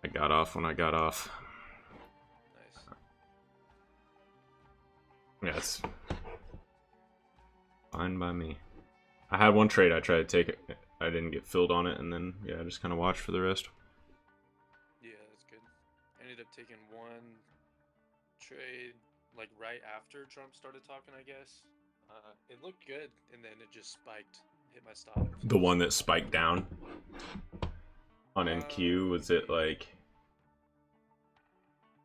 I got off when I got off. Nice. Yeah, it's fine by me. I had one trade I tried to take it. I didn't get filled on it, and then yeah, I just kind of watched for the rest. Yeah, that's good. I ended up taking one trade like right after Trump started talking, I guess. It looked good, and then it just spiked, hit my stop, so The I just one that got out. spiked down on NQ, Let me was it see. like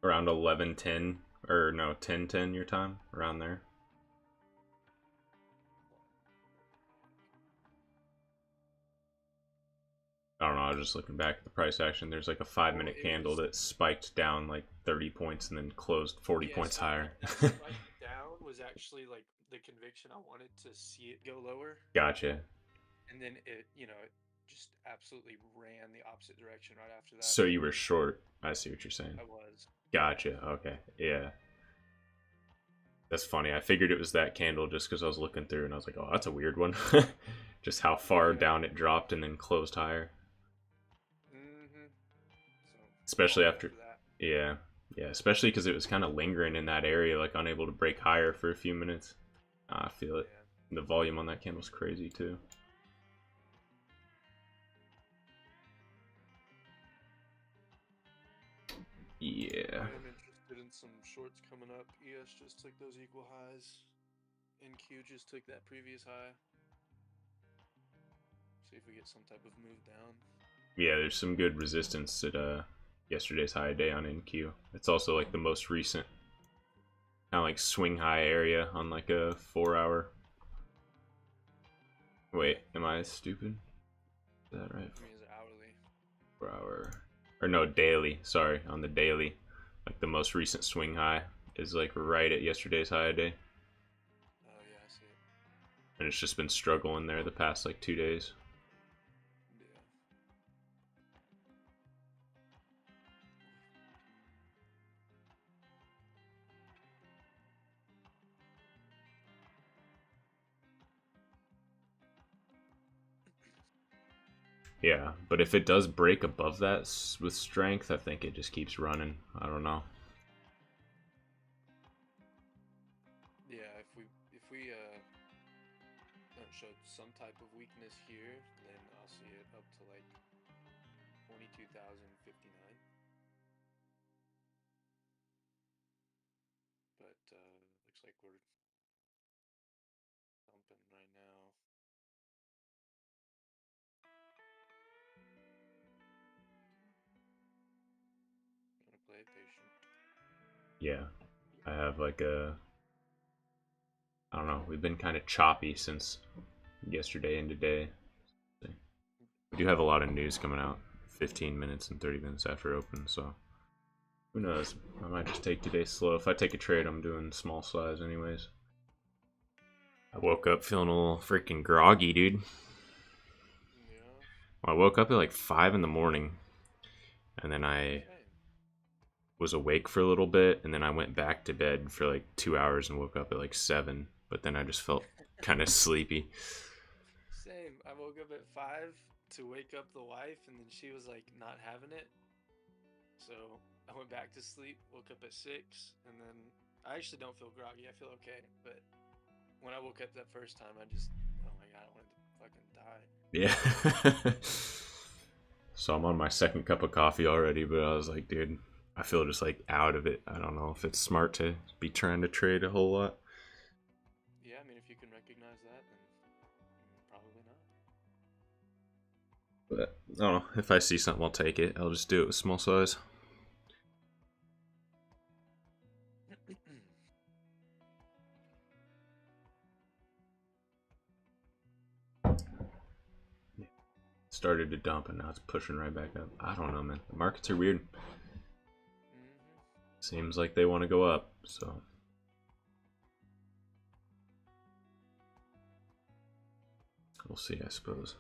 around 11:10 or no 10:10 your time around there? I don't know. I was just looking back at the price action. There's like a five Well, minute it candle was that spiked down like 30 points and then closed 40 yeah. points So higher. that spike down was actually like the conviction I wanted to see it go lower, Gotcha. and then it just absolutely ran the opposite direction right after that. So you were short. I see what you're saying. I was. Yeah. Gotcha. Okay. Yeah. That's funny. I figured it was that candle just because I was looking through and I was like, oh, that's a weird one. Just how far Yeah. down it dropped and then closed higher. Mm-hmm. So Especially called it after. after that. Yeah. Yeah. Especially because it was kind of lingering in that area, like unable to break higher for a few minutes. I feel it. Yeah. The volume on that candle's crazy too. Yeah. I am interested in some shorts coming up. ES just took those equal highs. NQ just took that previous high. See if we get some type of move down. Yeah, there's some good resistance at yesterday's high day on NQ. It's also like the most recent kind of like swing high area on like a 4 hour. Wait, am I stupid? Is that right? I mean, is it hourly? 4 hour or no, daily. Sorry, on the daily, like the most recent swing high is like right at yesterday's high day, Oh yeah, I see it. and it's just been struggling there the past like 2 days. Yeah. Yeah, but if it does break above that with strength, I think it just keeps running. I don't know. Yeah, if we showed some type of weakness here, then I'll see it up to like 22,059. But looks like we're thumping right now. Gonna play it patient. Yeah, I have like a I don't know. We've been kind of choppy since yesterday and today. We do have a lot of news coming out 15 minutes and 30 minutes after open, so who knows? I might just take today slow. If I take a trade, I'm doing small size anyways. I woke up feeling a little freaking groggy, dude. Yeah. I woke up at like 5 in the morning, and then I Same. was awake for a little bit, and then I went back to bed for like 2 hours and woke up at like 7. But then I just felt kind of sleepy. Same. I woke up at 5 to wake up the wife, and then she was like not having it. So I went back to sleep, woke up at 6, and then I actually don't feel groggy. I feel okay. But when I woke up that first time, oh my God, I wanted to fucking die. Yeah. So I'm on my second cup of coffee already, but I was like, dude, I feel just like out of it. I don't know if it's smart to be trying to trade a whole lot. Yeah, I mean, if you can recognize that, then probably not. But I don't know. If I see something, I'll take it. I'll just do it with small size. Started to dump and now it's pushing right back up. I don't know, man. The markets are weird. Mm-hmm. Seems like they want to go up, so we'll see, I suppose.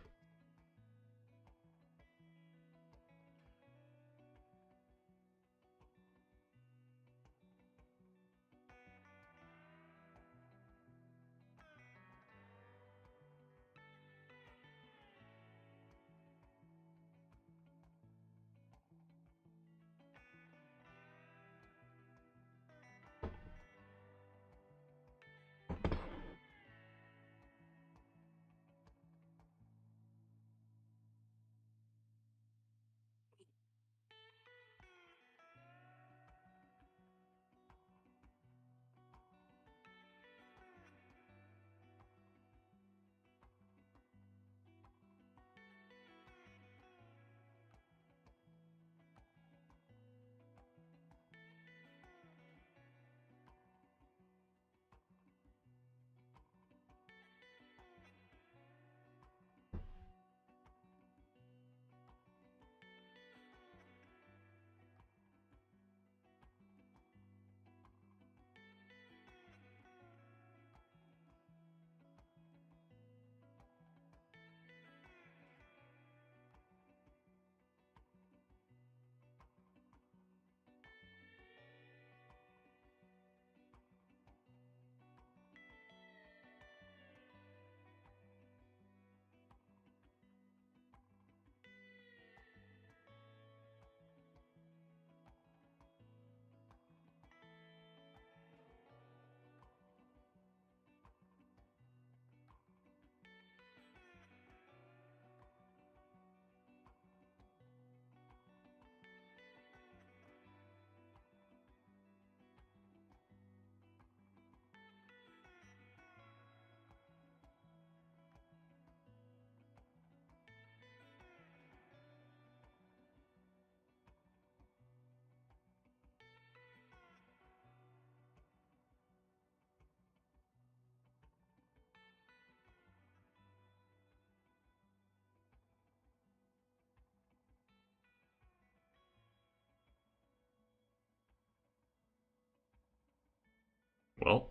Well,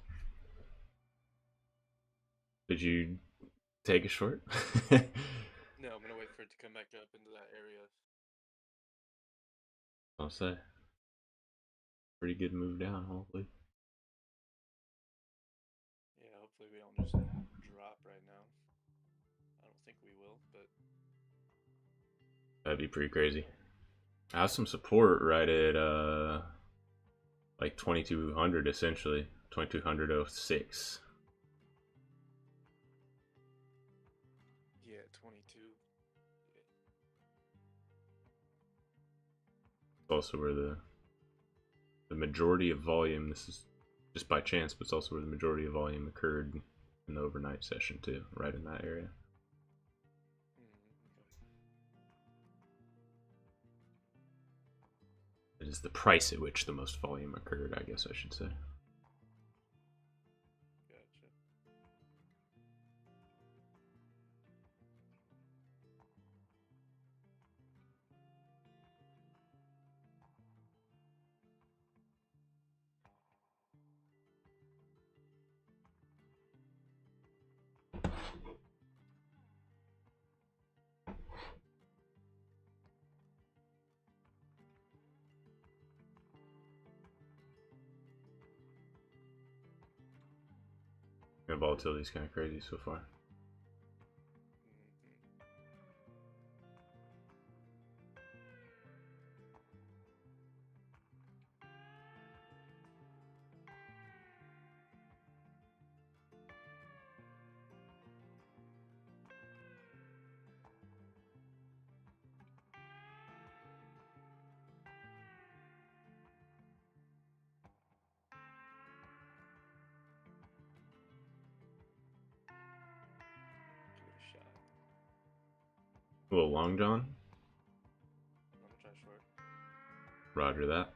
did you take a short? No, I'm gonna wait for it to come back up into that area. I'll say. Pretty good move down, hopefully. Yeah, hopefully we don't just drop right now. I don't think we will, but That'd be pretty crazy. I have some support right at like 2200 essentially. 2206. yeah, 22. Yeah. It's also where the majority of volume, this is just by chance, but it's also where the majority of volume occurred in the overnight session too, right in that area. Okay. It is the price at which the most volume occurred, I guess I should say. Gotcha. The volatility is kind of crazy so far. Mm-hmm. Give it a shot. A little long john. I'm gonna try short. Roger that.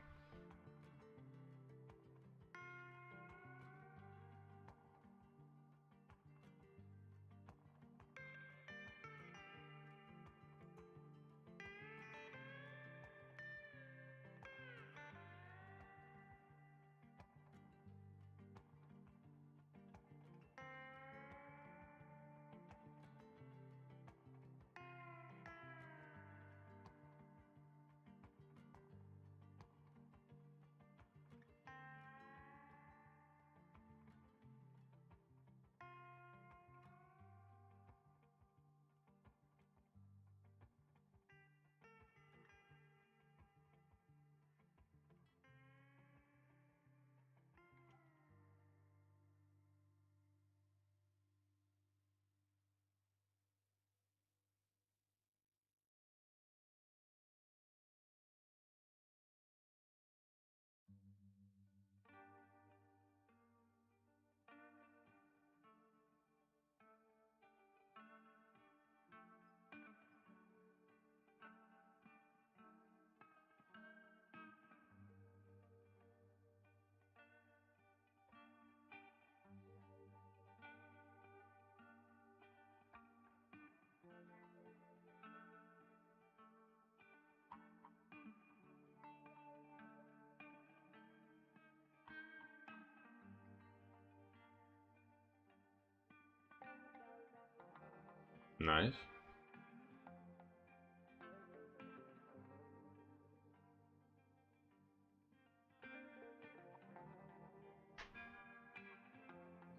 Nice.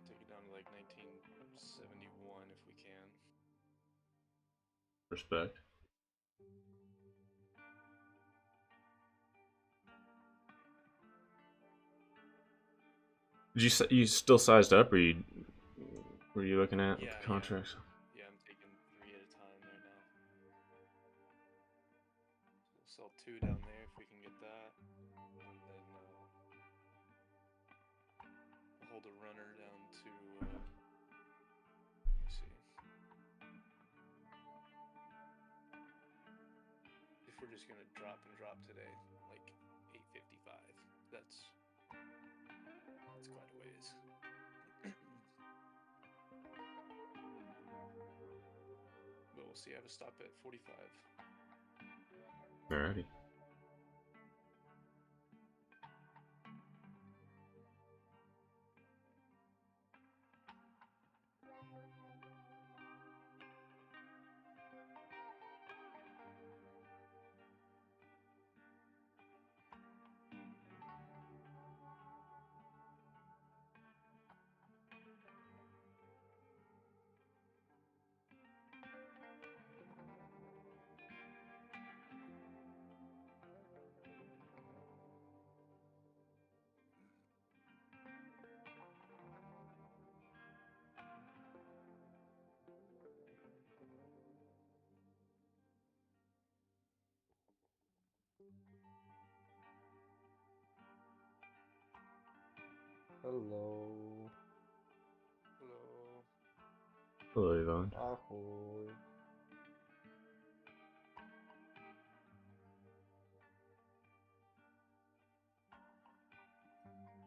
Take it down to like 1971 if we can. Respect. Did you still sized up, or were you looking at Yeah, the contracts? yeah. I'm taking 3 at a time right now. We'll sell 2 down there if we can get that, and then we'll hold a runner down to. Let me see. If we're just gonna drop and drop today, like 855. That's quite a ways. But we'll see. I have a stop at 45. Alrighty. Hello. Hello. Hello, Yvonne. Ahoy.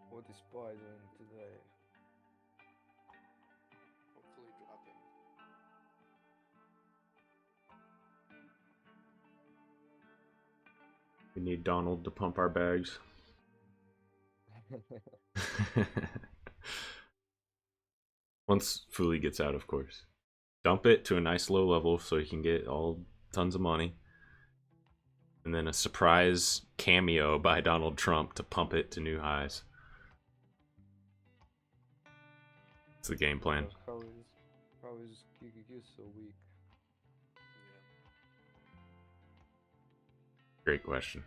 What is Spy doing today? Hopefully dropping. We need Donald to pump our bags. Once Fuli gets out, of course. Dump it to a nice low level so he can get all tons of money. And then a surprise cameo by Donald Trump to pump it to new highs. That's the game plan. How is QQQ so weak? Yeah. Great question.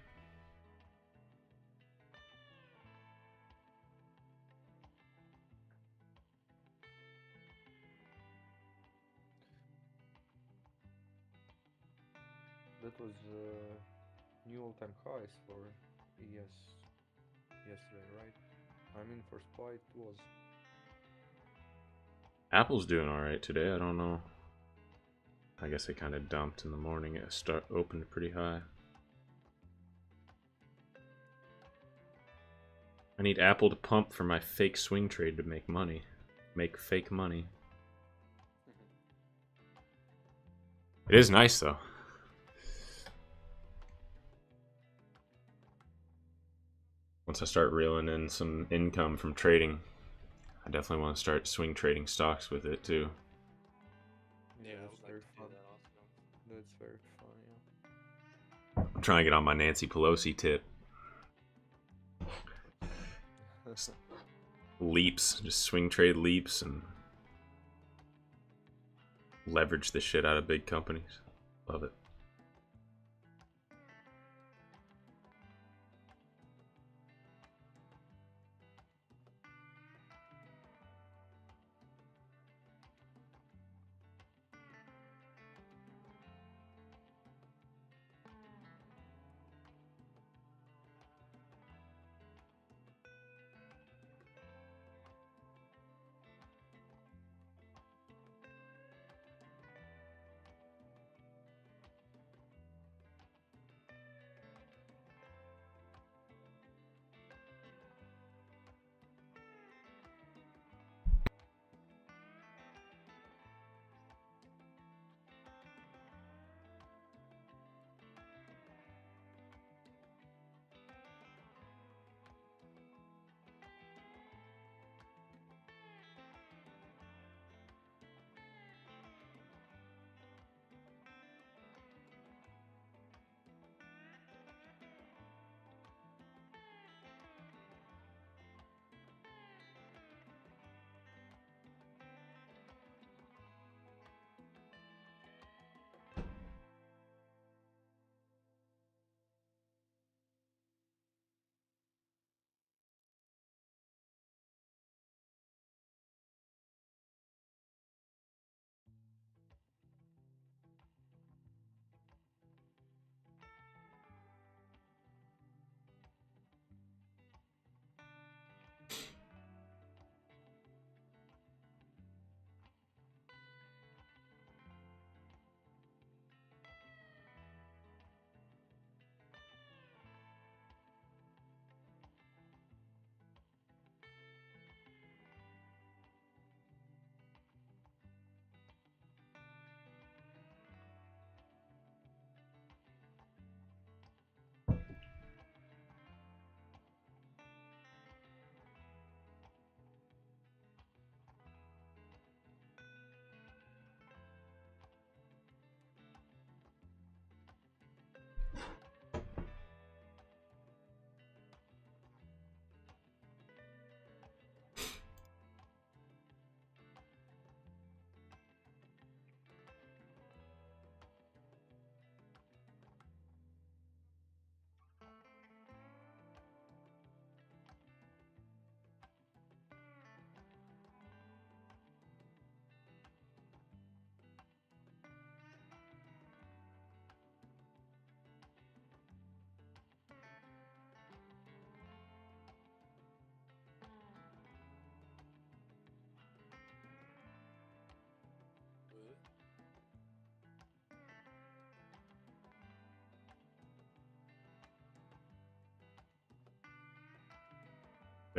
That was new all-time highs for ES yesterday, right? I mean, for Spy it was. Apple's doing alright today. I don't know. I guess they kind of dumped in the morning. It opened pretty high. I need Apple to pump for my fake swing trade to make money. Make fake money. It is nice though. Once I start reeling in some income from trading, I definitely want to start swing trading stocks with it too. Yeah, I That's would like very to fun. do that also. That's very fun, yeah. I'm trying to get on my Nancy Pelosi tip. Leaps, just swing trade leaps and leverage the shit out of big companies. Love it.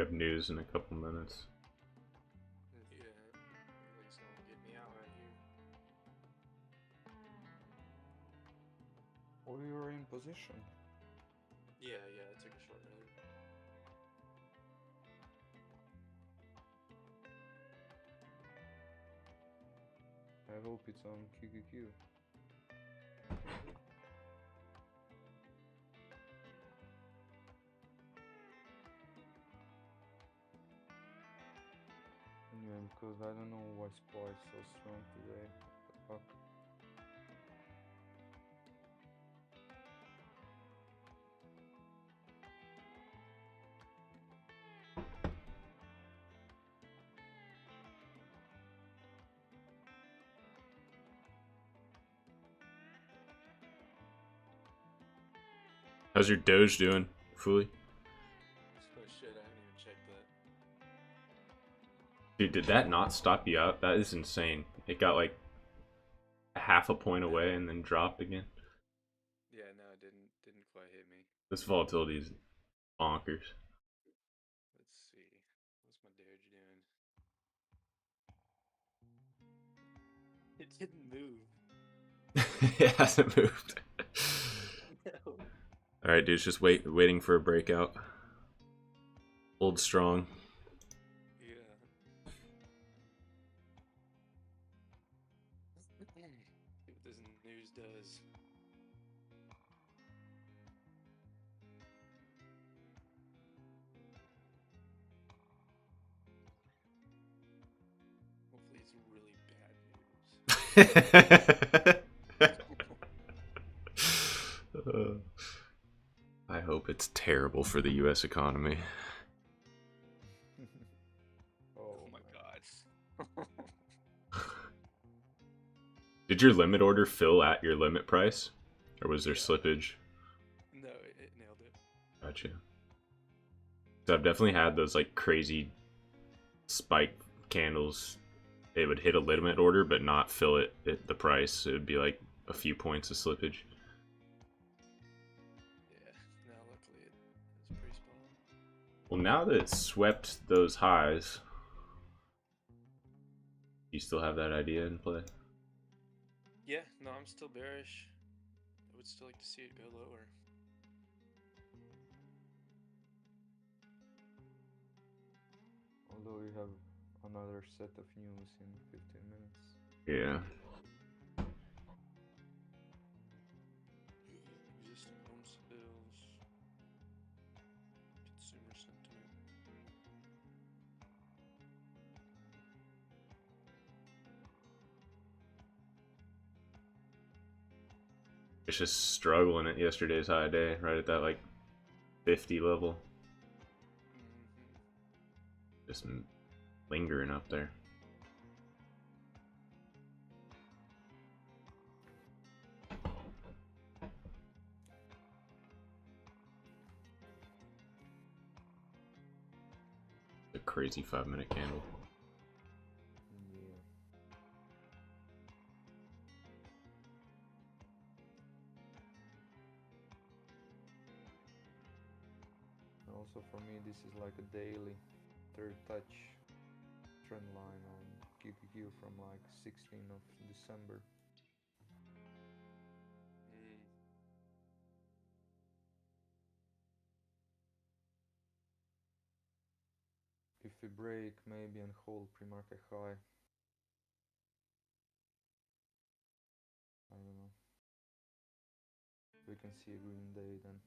have news in a couple minutes. Yeah, at least it won't get me out right here. Oh, you're in position. Yeah, I took a short road. I hope it's on QQQ. Yeah, because I don't know why Spy is so strong today. What the fuck? How's your Doge doing, Fully? Oh shit, I haven't even checked that. Dude, did that not stop you out? That is insane. It got like half a point away and then dropped again. Yeah, no, it didn't quite hit me. This volatility is bonkers. Let's see. What's my Doge doing? It didn't move. It hasn't moved. No. All right, dude, just waiting for a breakout. Hold strong. Yeah. See what this news does. Hopefully it's really bad news. I hope it's terrible for the U.S. economy. Oh my god. Did your limit order fill at your limit price? Or was there slippage? No, it nailed it. Gotcha. So I've definitely had those like crazy spike candles. It would hit a limit order but not fill it at the price. It would be like a few points of slippage. Yeah, no, luckily it's pretty spot on. Well, now that it's swept those highs, you still have that idea in play? Yeah, no, I'm still bearish. I would still like to see it go lower. Although we have another set of news in 15 minutes. Yeah. Existing home sales, consumer sentiment. It's just struggling at yesterday's high day, right at that like 50 level. Just lingering up there. A crazy 5-minute candle. Yeah. Also for me this is like a daily third touch trend line on QQQ from like 16th of December. If we break maybe and hold pre-market high, I don't know, we can see a green day then.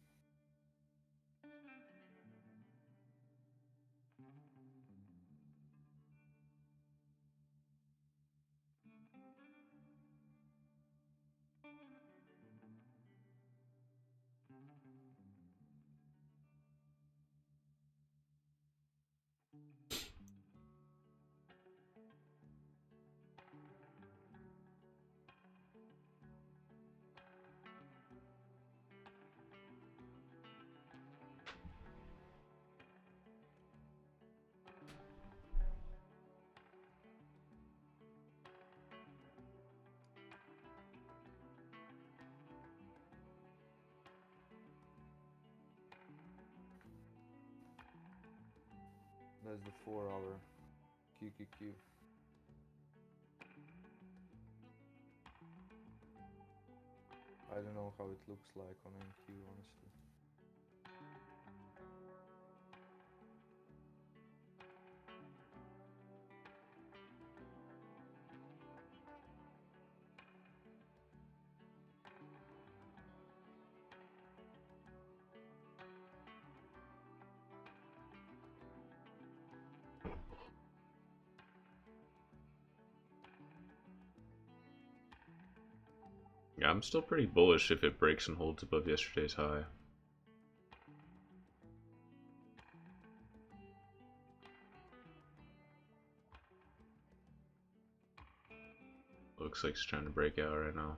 That's the 4-hour QQQ. I don't know how it looks like on NQ, honestly. Yeah, I'm still pretty bullish if it breaks and holds above yesterday's high. Looks like it's trying to break out right now.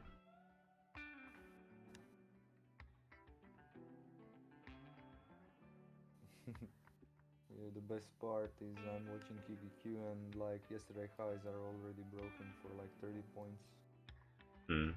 Yeah, the best part is I'm watching QQQ and like yesterday highs are already broken for like 30 points. Hmm.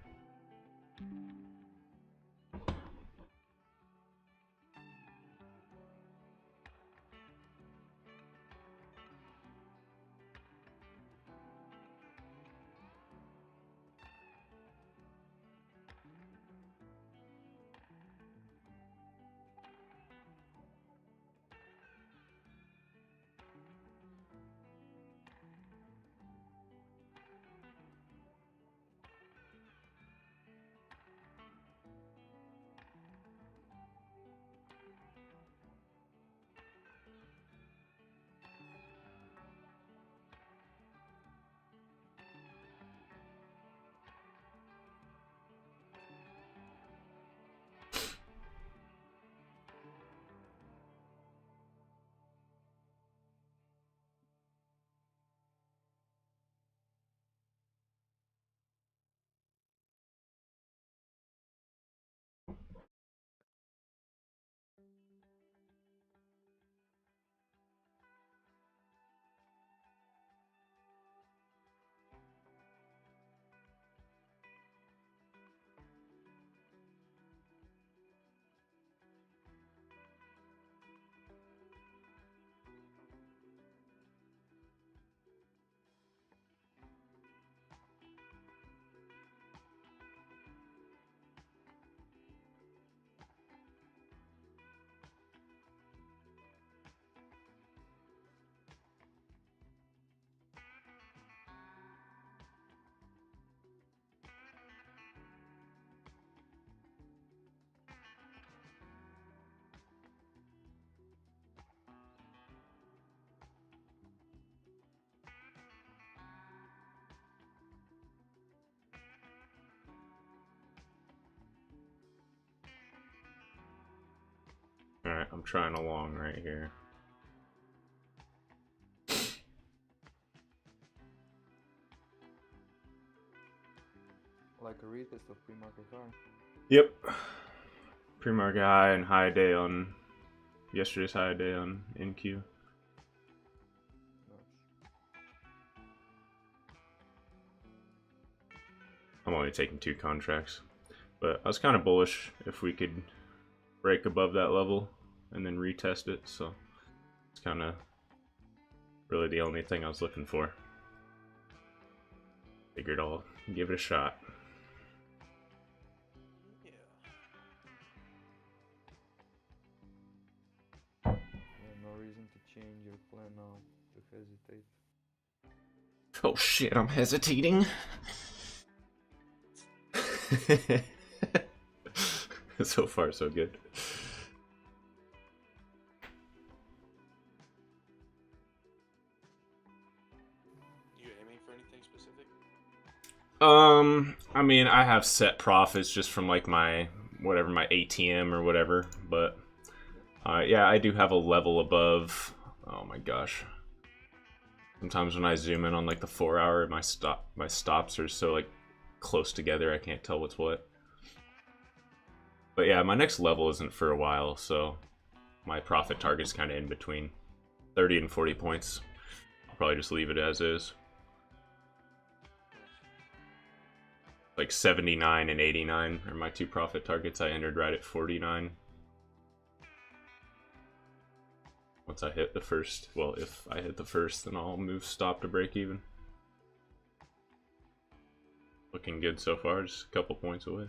Alright, I'm trying a long right here. Like a retest of pre-market high. Yep. Pre-market high and high day on yesterday's high day on NQ. Nice. I'm only taking 2 contracts, but I was kind of bullish if we could break above that level and then retest it, so it's kind of really the only thing I was looking for. Figured I'll give it a shot. Yeah. Yeah, no reason to change your plan now, to hesitate. Oh shit, I'm hesitating. So far, so good. You aiming for anything specific? I mean, I have set profits just from like my whatever, my ATM or whatever, but yeah, I do have a level above. Oh my gosh. Sometimes when I zoom in on like the 4-hour, my stops are so like close together I can't tell what's what. But yeah, my next level isn't for a while, so my profit target's kind of in between 30 and 40 points. I'll probably just leave it as is. Like 79 and 89 are my 2 profit targets. I entered right at 49. Once I hit the first, well, if I hit the first, then I'll move stop to break even. Looking good so far, just a couple points away.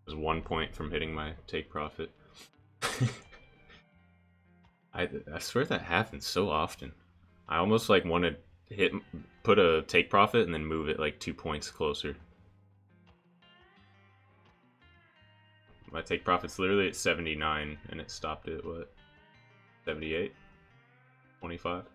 Was 1 point from hitting my take profit. I swear that happens so often. I almost like want to put a take profit and then move it like 2 points closer. My take profit's literally at 79 and it stopped at what? 78? 25?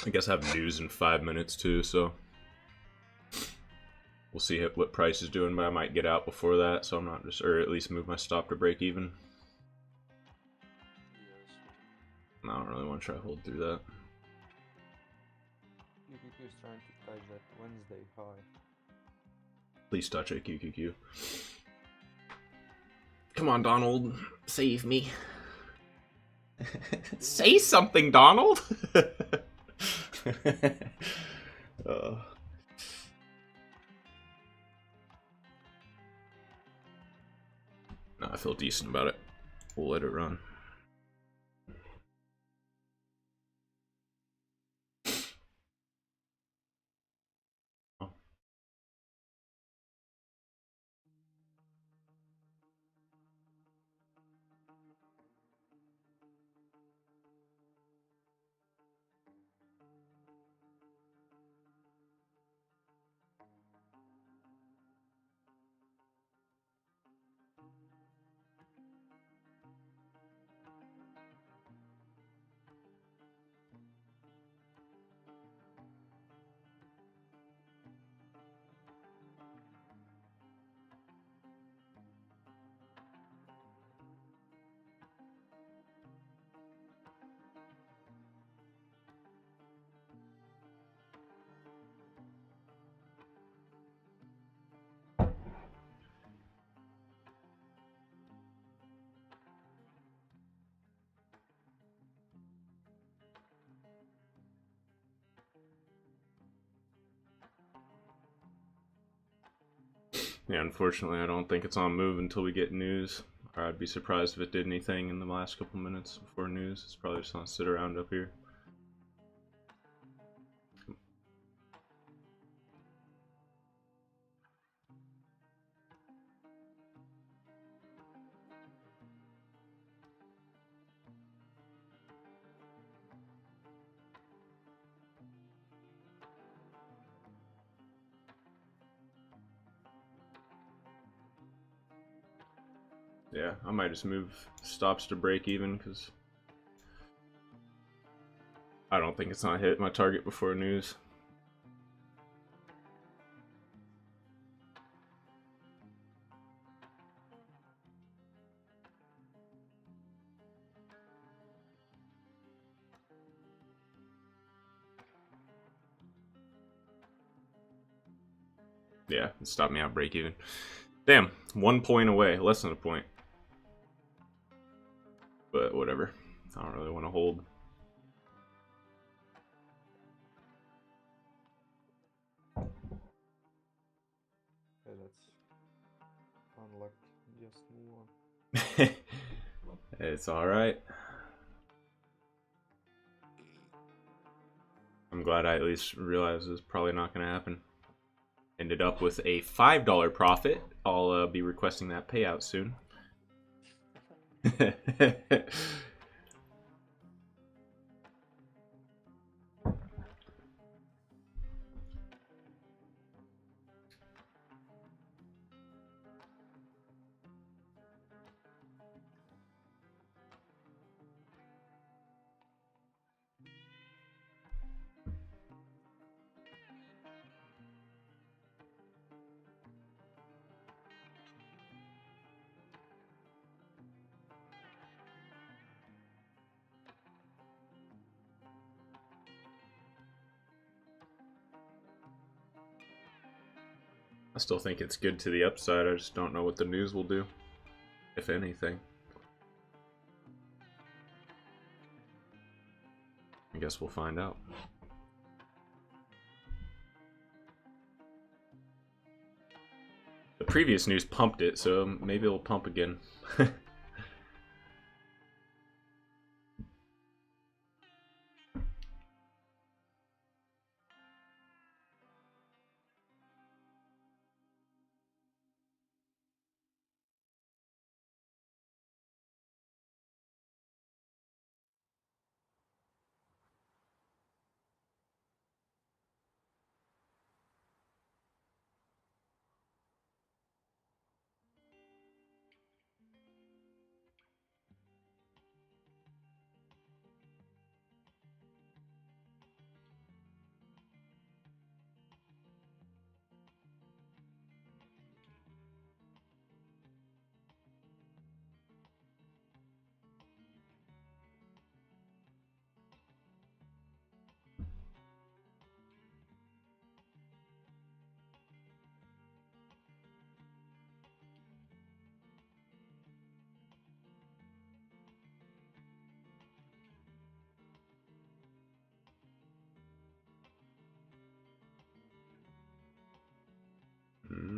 I guess I have news in 5 minutes too, so we'll see what price is doing, but I might get out before that, so I'm not just, or at least move my stop to break even. Yes. I don't really want to try to hold through that. QQQ is trying to touch that Wednesday high. Please touch it, QQQ. Come on, Donald. Save me. Say something, Donald! No, I feel decent about it. We'll let it run. Yeah, unfortunately, I don't think it's on move until we get news. Or I'd be surprised if it did anything in the last couple minutes before news. It's probably just gonna sit around up here. Yeah, I might just move stops to break even because I don't think it's not hit my target before news. Yeah, it stopped me out break even. Damn, 1 point away, less than a point. But whatever, I don't really want to hold. Yeah, that's unlucky. Just move on. It's alright. I'm glad I at least realized it's probably not going to happen. Ended up with a $5 profit. I'll be requesting that payout soon. I still think it's good to the upside. I just don't know what the news will do, if anything. I guess we'll find out. The previous news pumped it, so maybe it'll pump again.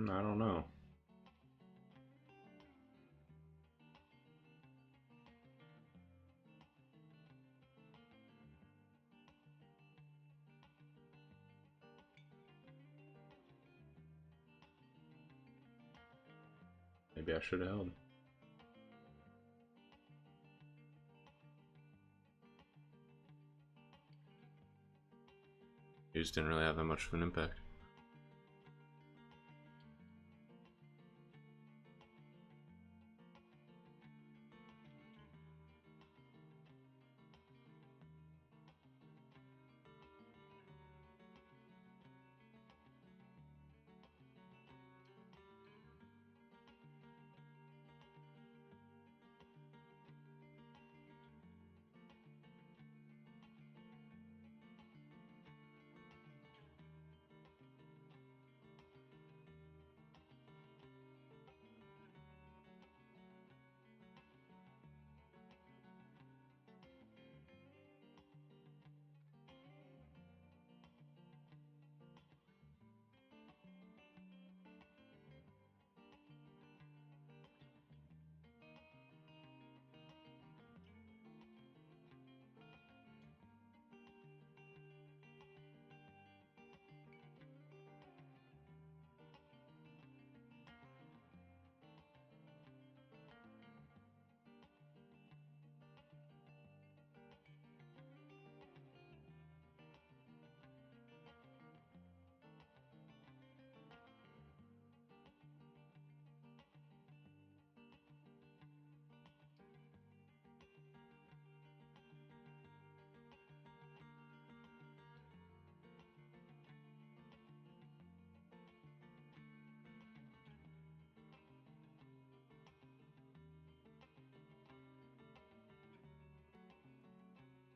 I don't know. Maybe I should have held. It just didn't really have that much of an impact.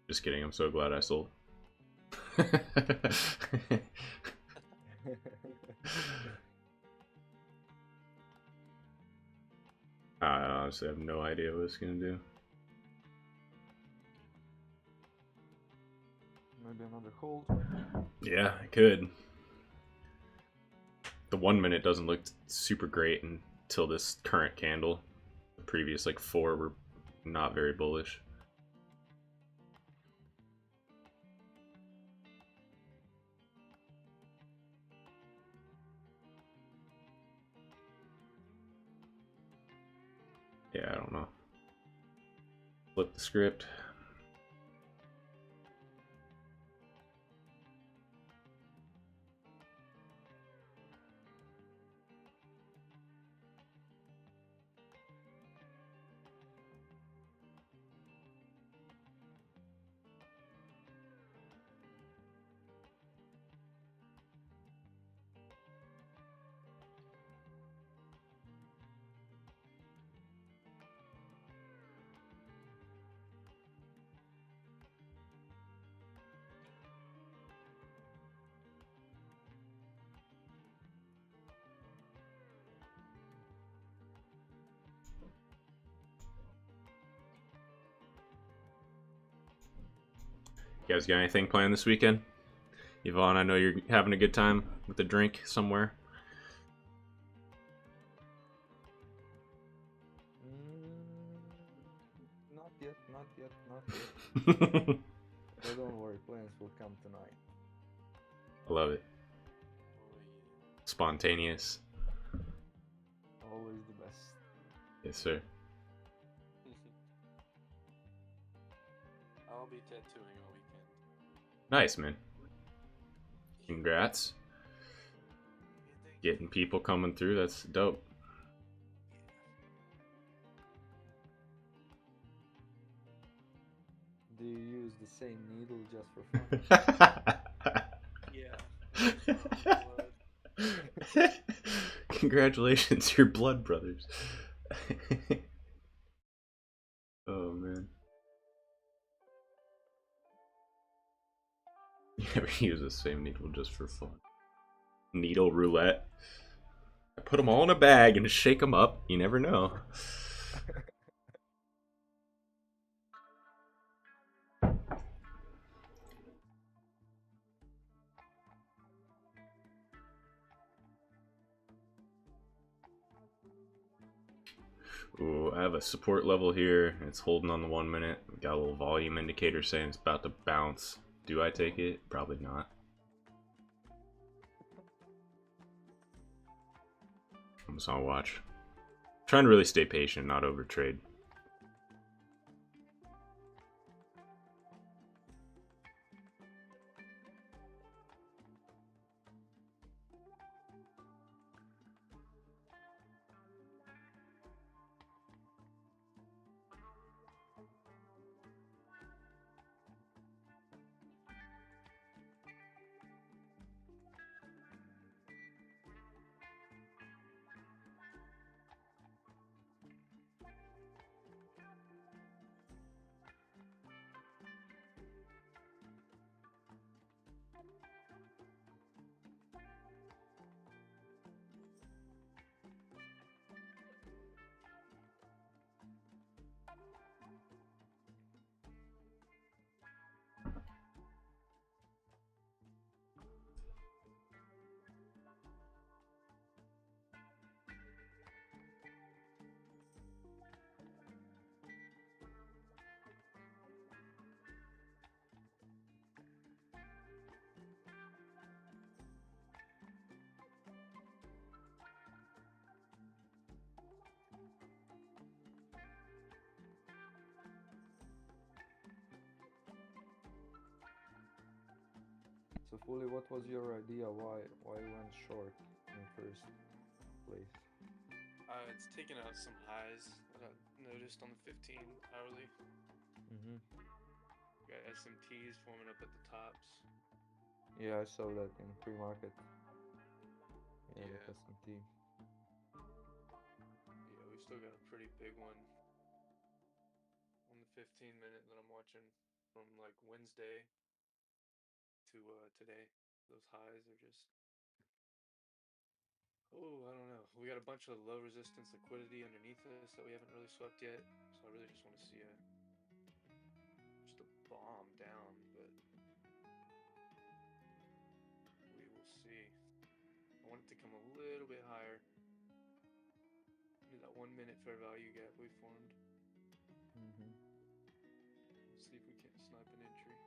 Just kidding, I'm so glad I sold. I honestly have no idea what it's gonna do. Maybe another hold. Yeah, I could. The 1 minute doesn't look super great until this current candle. The previous like 4 were not very bullish. Yeah, I don't know. Flip the script. You guys got anything planned this weekend? Yvonne, I know you're having a good time with a drink somewhere. Not yet, not yet, not yet. But don't worry, plans will come tonight. I love it. Oh, yeah. Spontaneous. Always the best. Yes, sir. I'll be tattooing all weekend. Nice, man. Congrats. Yeah, thank you. Getting people coming through, that's dope. Do you use the same needle just for fun? Yeah. Blood. Congratulations, you're blood brothers. Oh, man. You ever use the same needle just for fun? Needle roulette. I put them all in a bag and shake them up. You never know. Ooh, I have a support level here. It's holding on the 1 minute. Got a little volume indicator saying it's about to bounce. Do I take it? Probably not. I'm just on watch. Trying to really stay patient, not overtrade. So fully, what was your idea? Why you went short in first place? It's taking out some highs that I noticed on the 15 hourly. Mm-hmm. Got SMTs forming up at the tops. Yeah, I saw that in pre-market. Yeah, Yeah. the SMT. Yeah, we still got a pretty big one on the 15 minute that I'm watching from like Wednesday to today. Those highs are just, oh, I don't know. We got a bunch of low resistance liquidity underneath us that we haven't really swept yet. So I really just want to see just a bomb down, but we will see. I want it to come a little bit higher. That 1 minute fair value gap we formed. Mm-hmm. Let's see if we can't snipe an entry.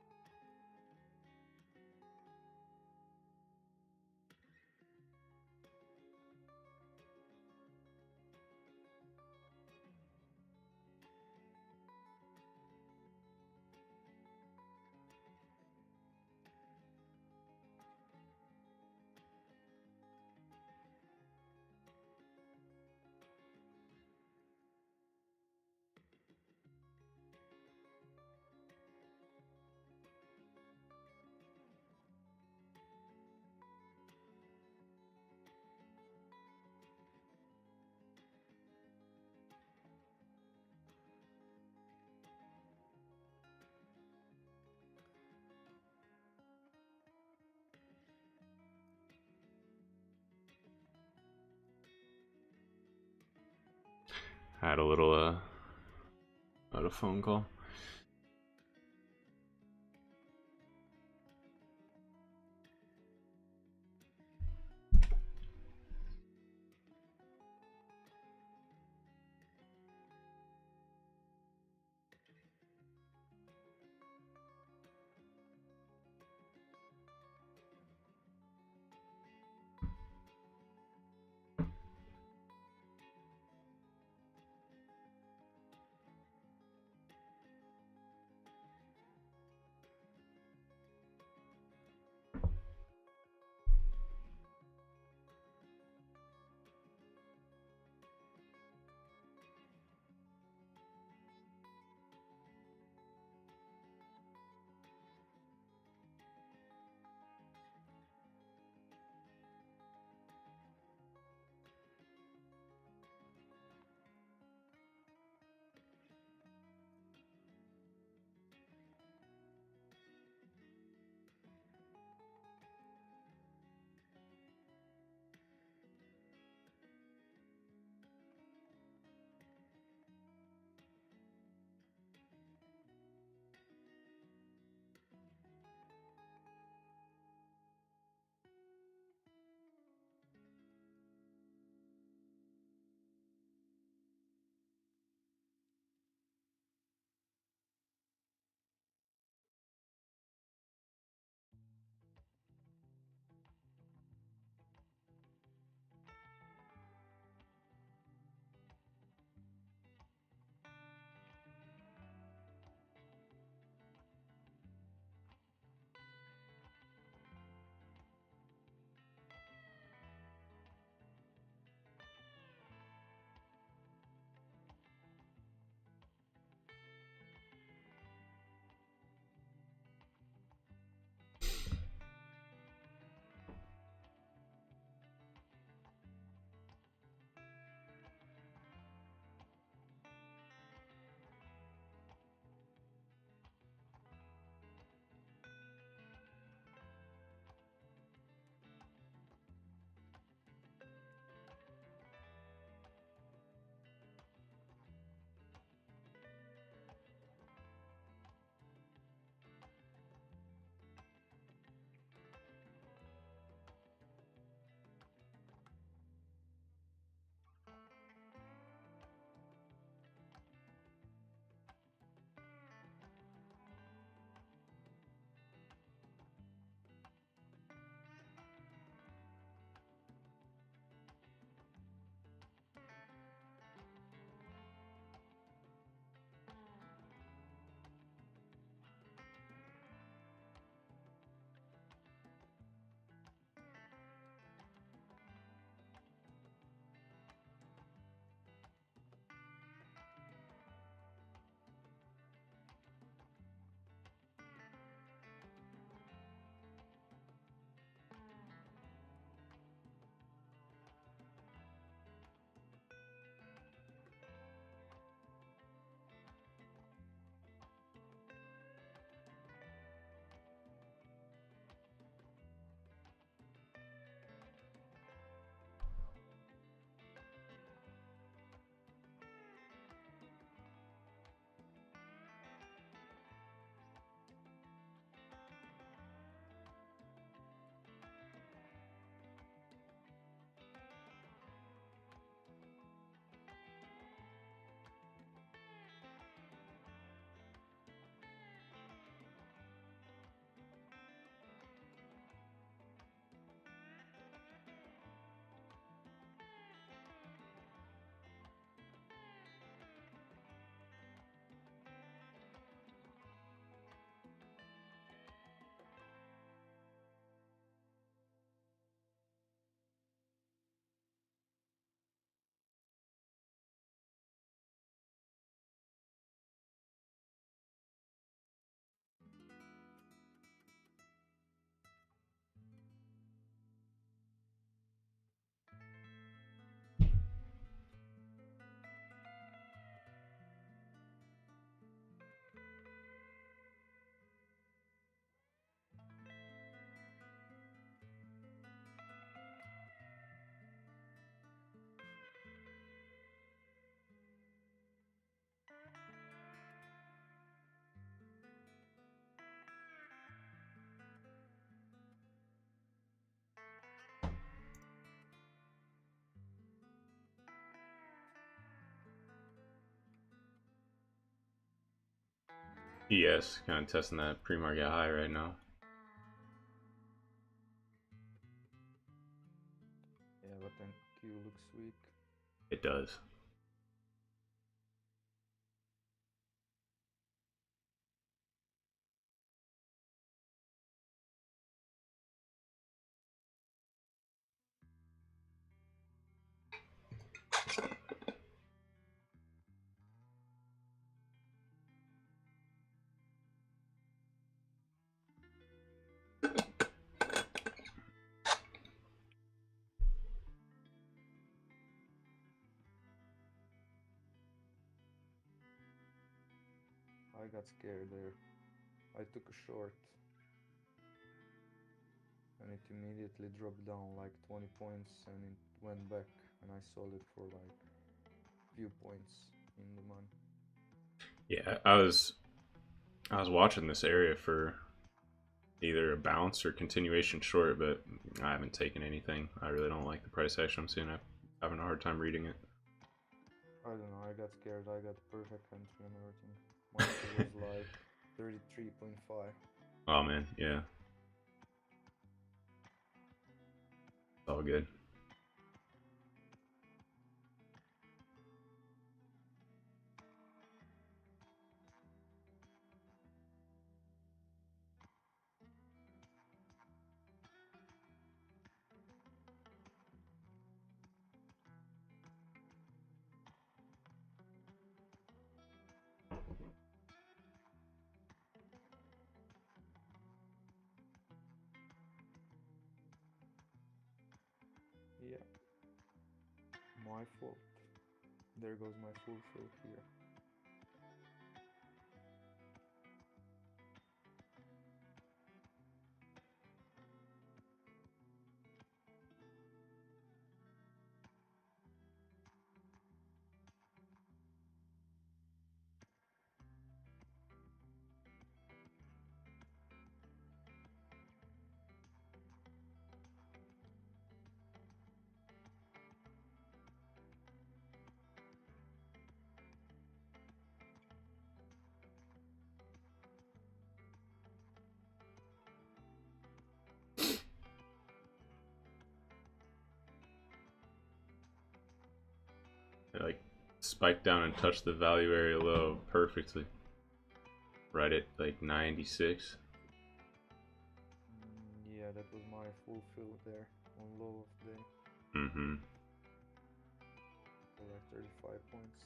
Had a phone call. Yes, kind of testing that pre-market high right now. Yeah, but then Q looks weak. It does. I got scared there. I took a short and it immediately dropped down like 20 points and it went back and I sold it for like few points in the money. Yeah, I was watching this area for either a bounce or continuation short, but I haven't taken anything. I really don't like the price action I'm seeing. I'm having a hard time reading it. I don't know, I got scared, I got perfect entry and everything. My entry was like 33.5. Oh man, yeah. It's all good. Yeah, my fault. There goes my full fill here. It like spiked down and touched the value area low perfectly. Right at like 96. Yeah, that was my full fill there on low of the day Mm-hmm. for like 35 points.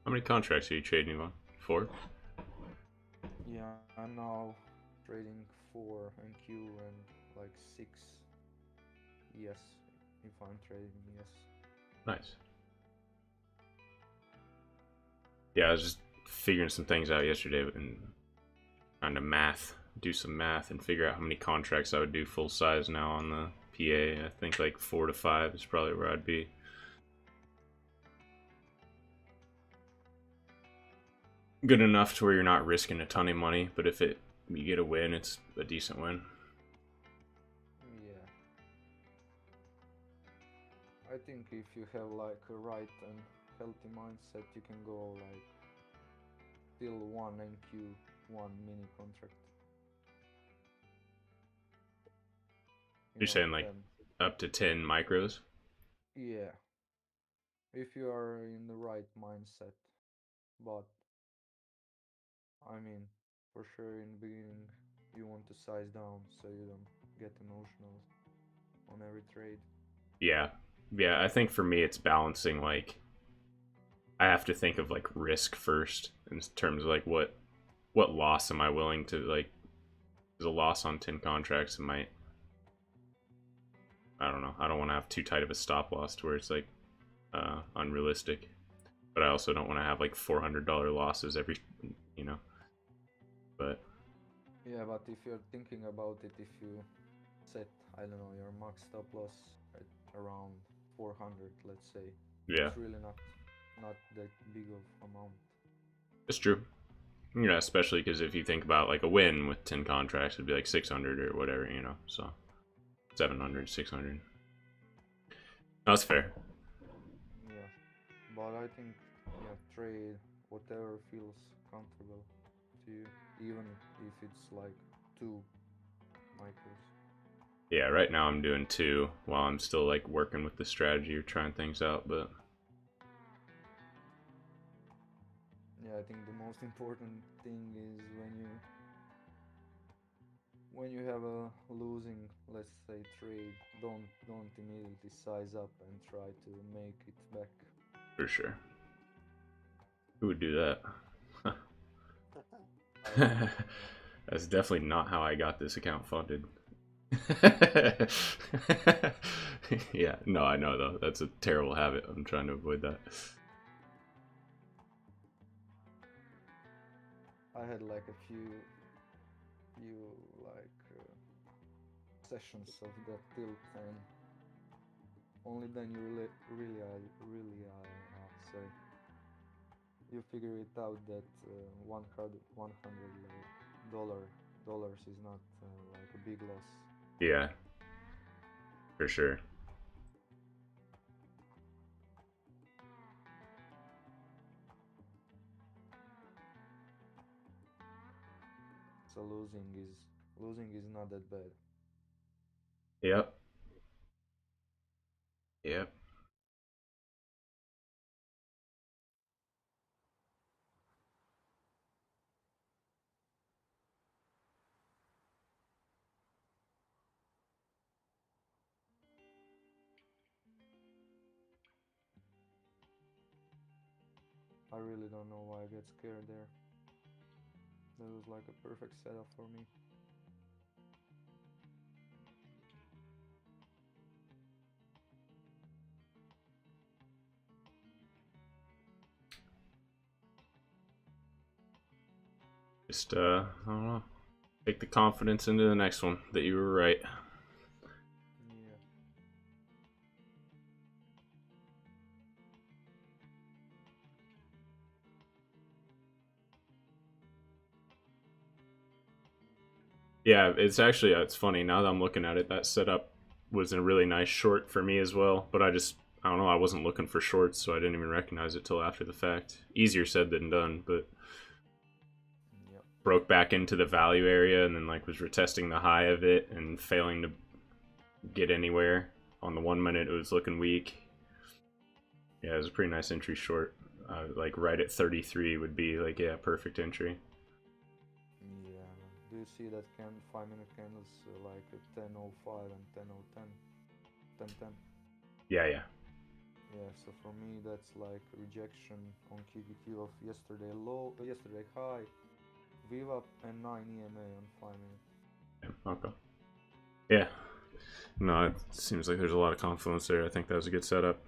How many contracts are you trading, Yvonne? 4? Yeah, I'm now trading 4 NQ and like 6 yes, if I'm trading yes. Nice. Yeah, I was just figuring some things out yesterday and trying to do some math and figure out how many contracts I would do full size now on the PA. I think like 4 to 5 is probably where I'd be. Good enough to where you're not risking a ton of money, but if you get a win, it's a decent win. Yeah. I think if you have like a right and healthy mindset, you can go like till 1 NQ, 1 mini contract. You're saying like then, up to 10 micros? yeah, if you are in the right mindset. But I mean, for sure in the beginning, you want to size down so you don't get emotional on every trade. Yeah. Yeah, I think for me it's balancing like I have to think of like risk first in terms of like what loss am I willing to like is a loss on 10 contracts it might I don't know. I don't want to have too tight of a stop loss to where it's like unrealistic. But I also don't want to have like $400 losses every but Yeah, but if you're thinking about it, if you set, I don't know, your max stop loss at around 400, let's say, yeah, it's really not that big of amount. it's true. Especially because if you think about like a win with 10 contracts, it'd be like 600 or whatever, so. 700, 600. That's fair. Yeah, but I think yeah, trade whatever feels comfortable to you, even if it's like 2 micros. Yeah, right now I'm doing 2 while I'm still like working with the strategy or trying things out, but Yeah, I think the most important thing is when you have a losing, let's say, trade, don't immediately size up and try to make it back. for sure. Who would do that? I would. That's definitely not how I got this account funded. Yeah, no, I know though. That's a terrible habit. I'm trying to avoid that. I had like a few like sessions of that tilt, and only then you say you figure it out that 100 dollars is not like a big loss. Yeah, for sure. So losing is not that bad. Yep. Yep. I really don't know why I get scared there. That was like a perfect setup for me. Just I don't know. Take the confidence into the next one that you were right. Yeah. Yeah, it's actually it's funny now that I'm looking at it. That setup was a really nice short for me as well, but I don't know. I wasn't looking for shorts, so I didn't even recognize it till after the fact. Easier said than done, but Yep. broke back into the value area and then like was retesting the high of it and failing to get anywhere. On the 1 minute, it was looking weak. Yeah, it was a pretty nice entry short. Like right at 33 would be like, yeah, perfect entry. Yeah. Do you see that 5 minute candles like at 10:05 and 10:10, 10:10? Yeah, yeah. Yeah. So for me, that's like rejection on QQQ of yesterday low, yesterday high, VWAP and 9 EMA on 5 minute. Yeah, okay. Yeah. No, it seems like there's a lot of confluence there. I think that was a good setup.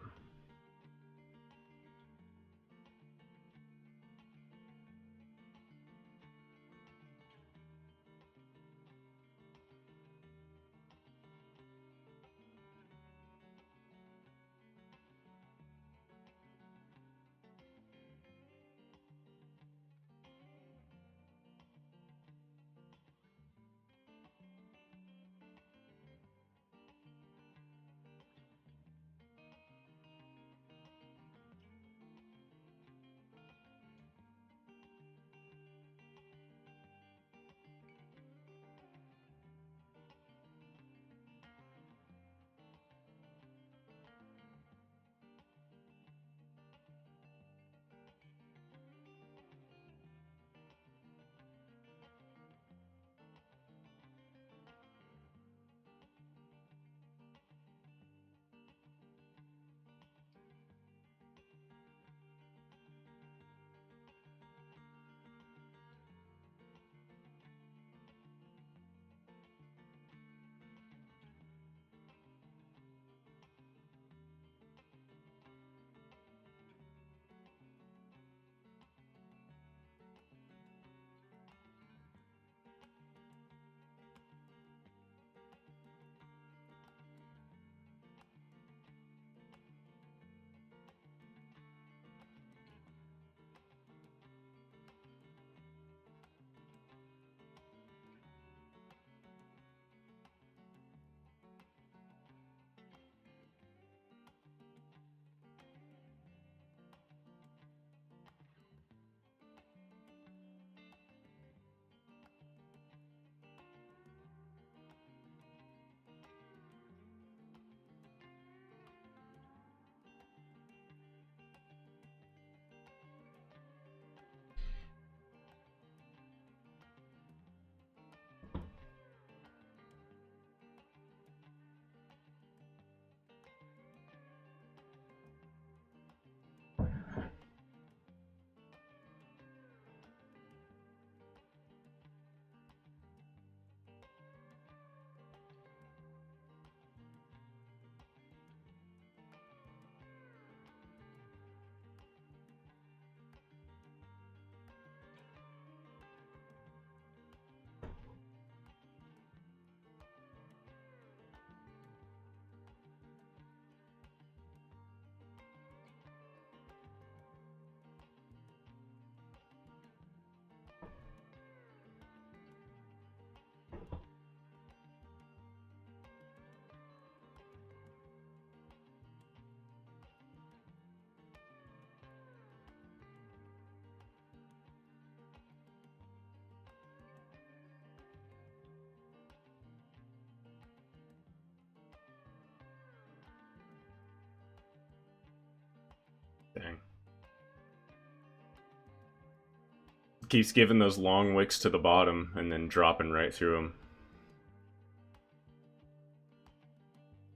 keeps giving those long wicks to the bottom and then dropping right through them.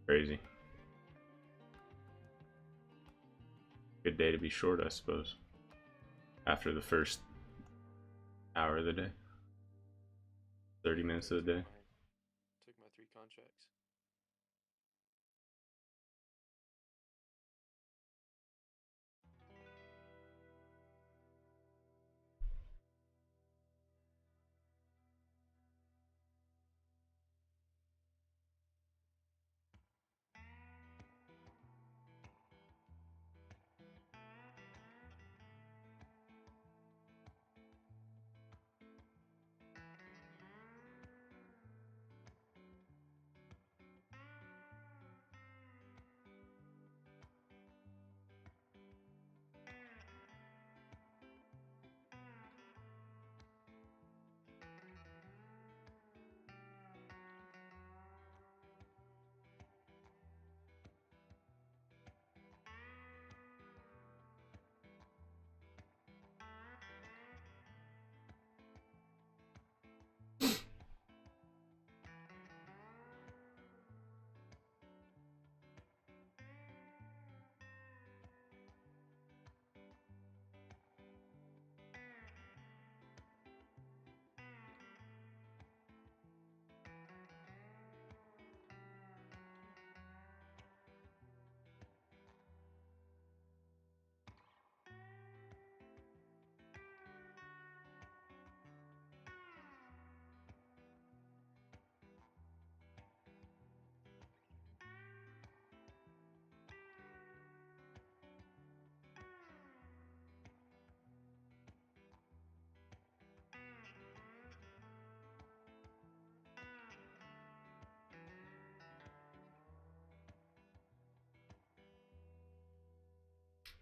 Crazy. Good day to be short, I suppose. After the first hour of the day. 30 minutes of the day. Took my 3 contracts.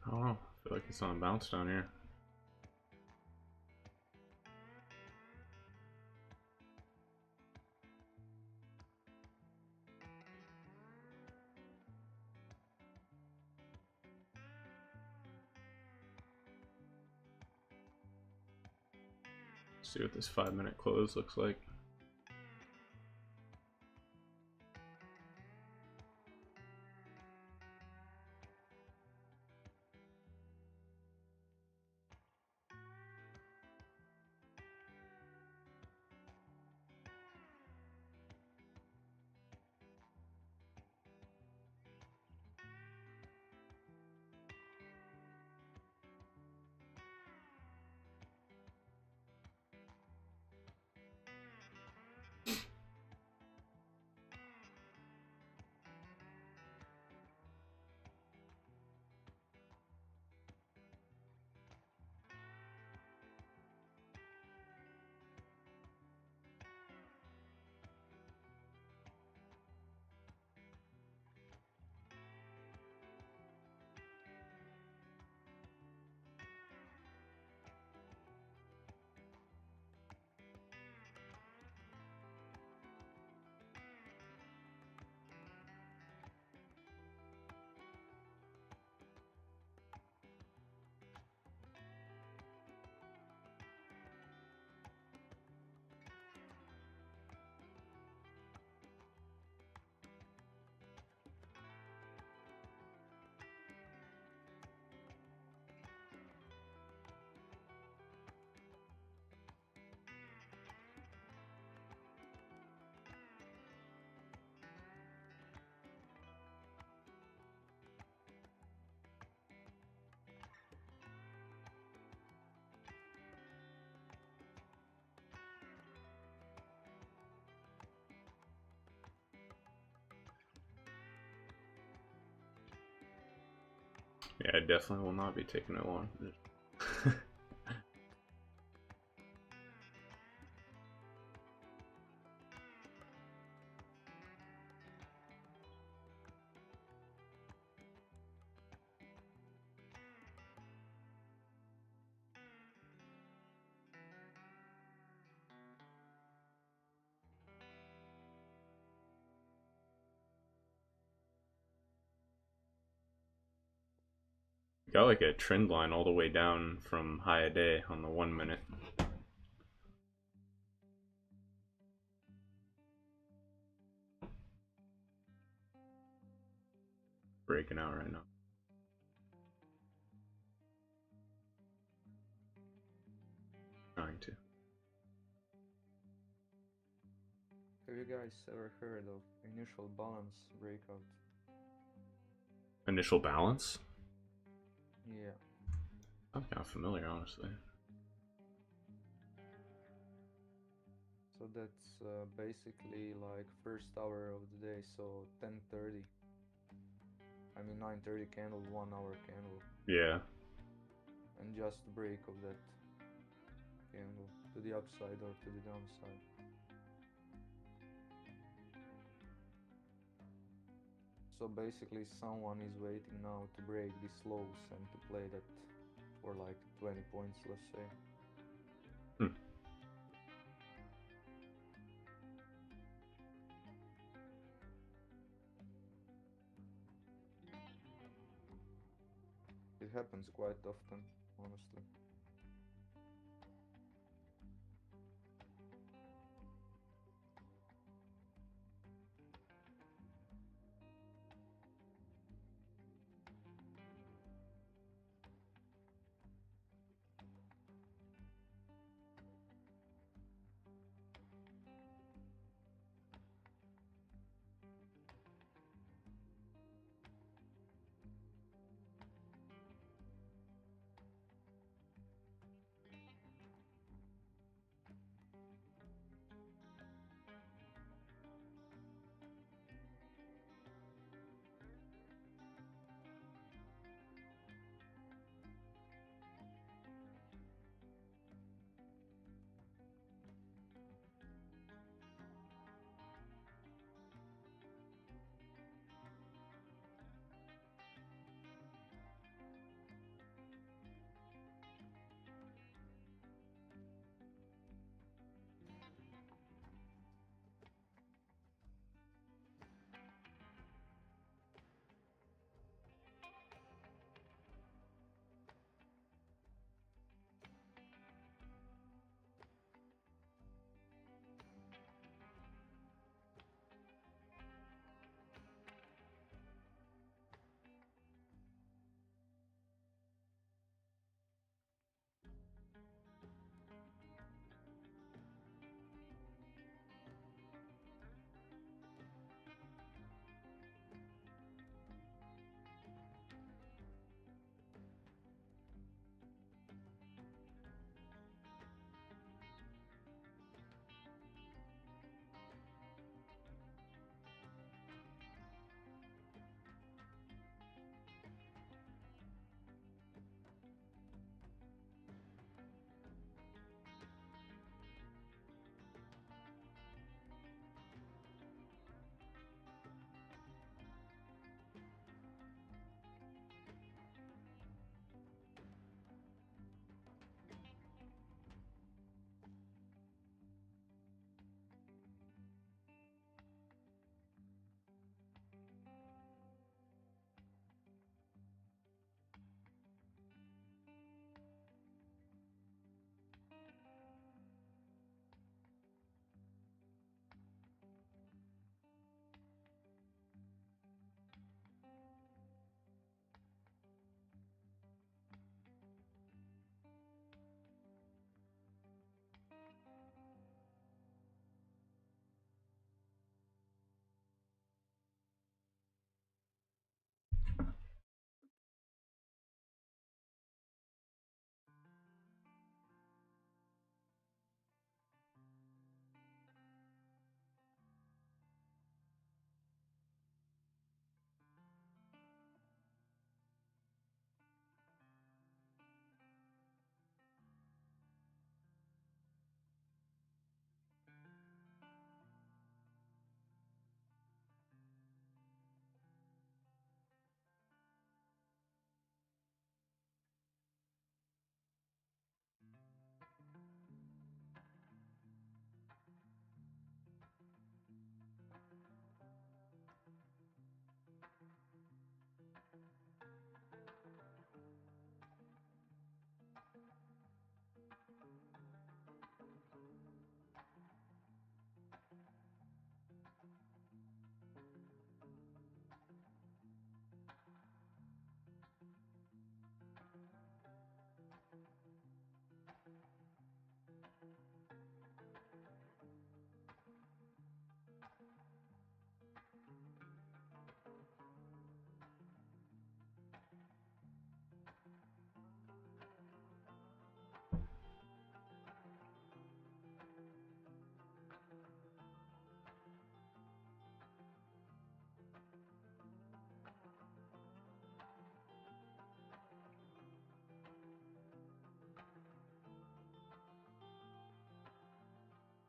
I don't know. I feel like it's on a bounce down here. See what this 5-minute close looks like. Yeah, I definitely will not be taking it long. Got like a trend line all the way down from high a day on the 1 minute. Breaking out right now. Trying to. Have you guys ever heard of initial balance breakout? Initial balance? Yeah. I'm kind of familiar, honestly. So that's basically like first hour of the day, so 10:30. I mean 9:30 candle, 1 hour candle, Yeah. and just break of that candle to the upside or to the downside. So basically someone is waiting now to break these lows and to play that for like 20 points, let's say. Hmm. It happens quite often, honestly.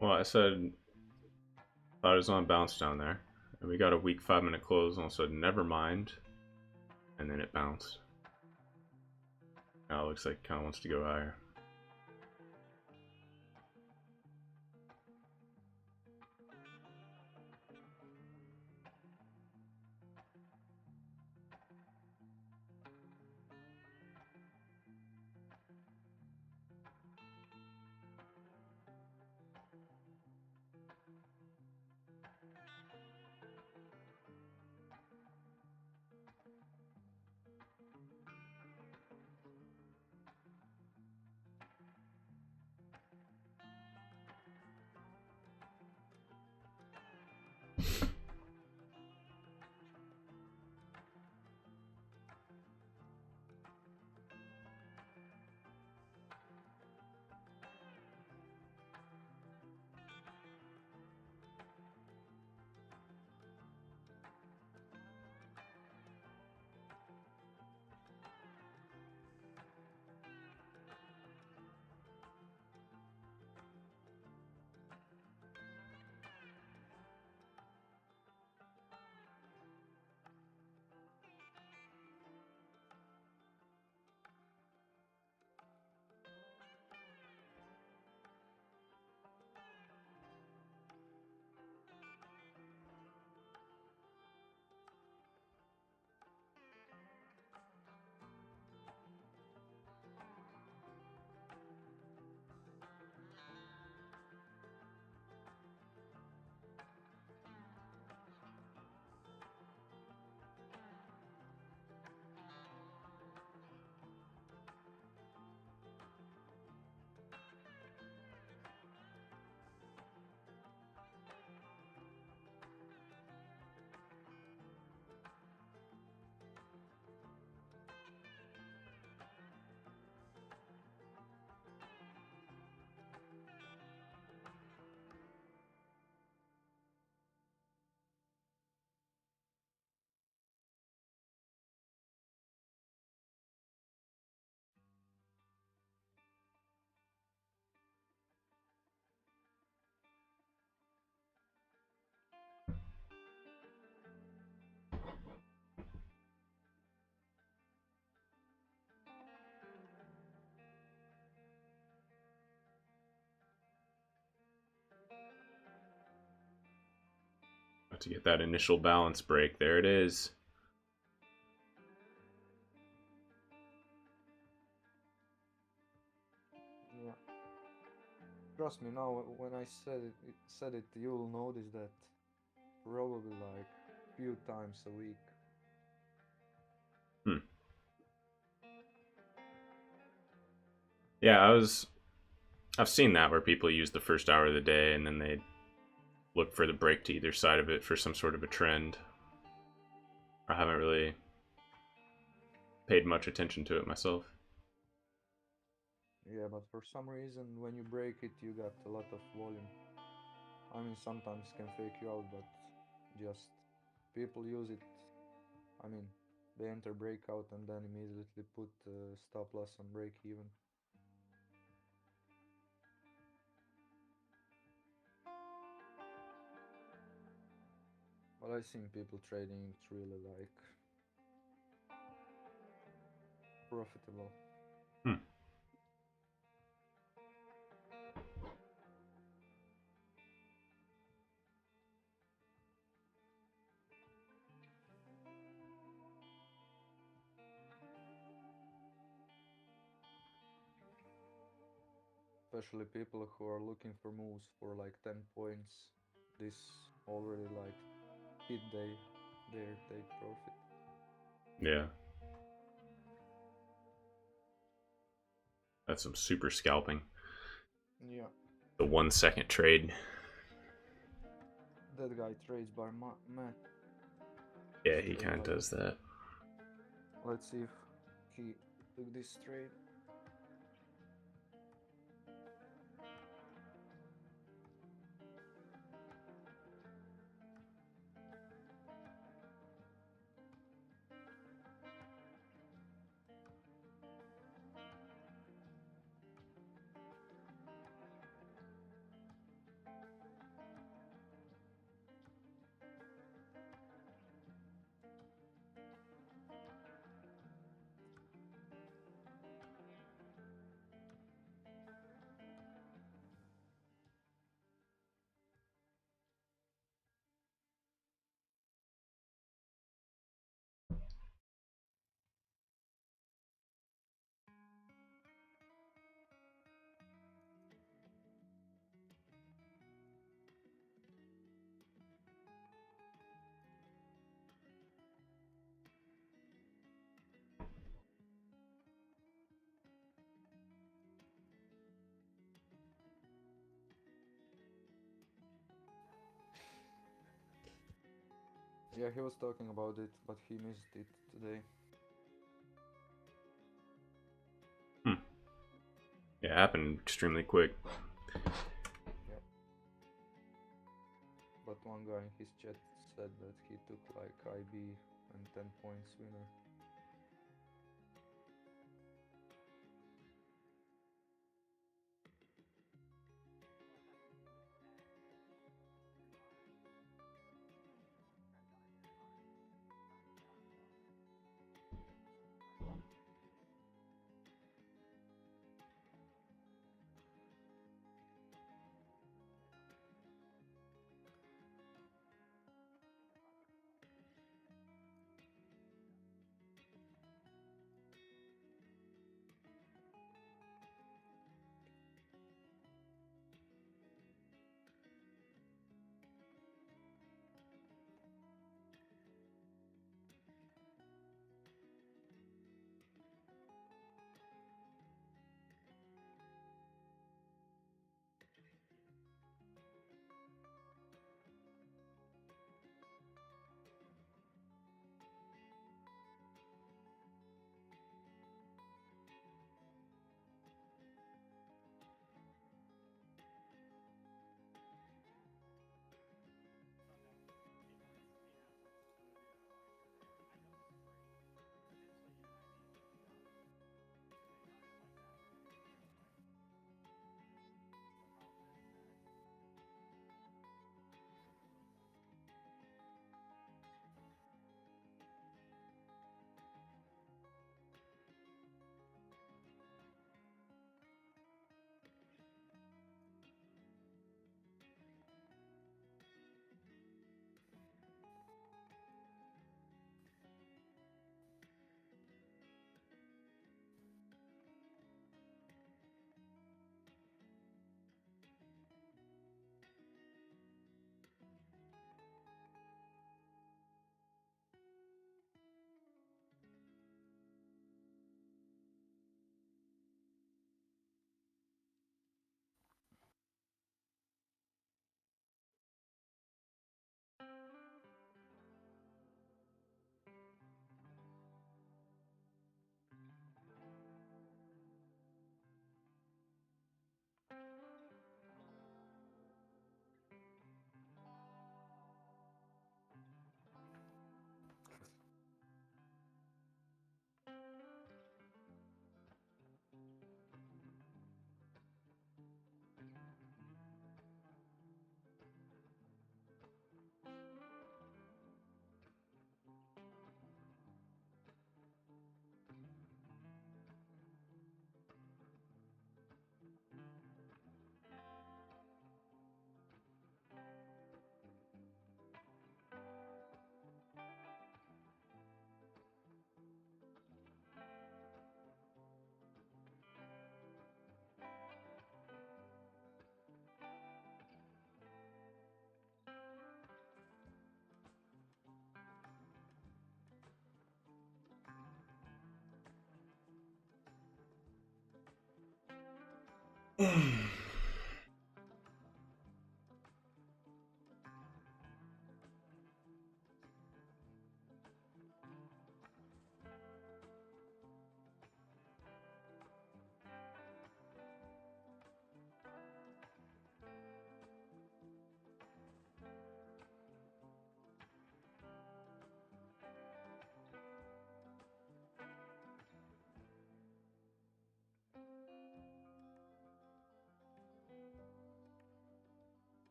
Well, I said thought it was on bounce down there, and we got a weak 5-minute close, and also never mind, and then it bounced. Now it looks like it kind of wants to go higher. To get that initial balance break. There it is. Yeah. Trust me, now when I said it, you'll notice that probably like few times a week. Yeah, I've seen that where people use the first hour of the day and then they look for the break to either side of it for some sort of a trend. I haven't really paid much attention to it myself. Yeah, but for some reason, when you break it, you got a lot of volume. I mean, sometimes can fake you out, but just people use it. I mean, they enter breakout and then immediately put stop loss on break even. But I've seen people trading it's really like profitable. Hmm. Especially people who are looking for moves for like 10 points. This already like hit their take profit. Yeah. That's some super scalping. Yeah, The 1 second trade. that guy trades by Matt. Yeah, he Straight kind of like- does that. Let's see if he took this trade. Yeah, he was talking about it, but he missed it today. Yeah, it happened extremely quick. Yep. But one guy in his chat said that he took like IB and 10 points winner.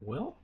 Well,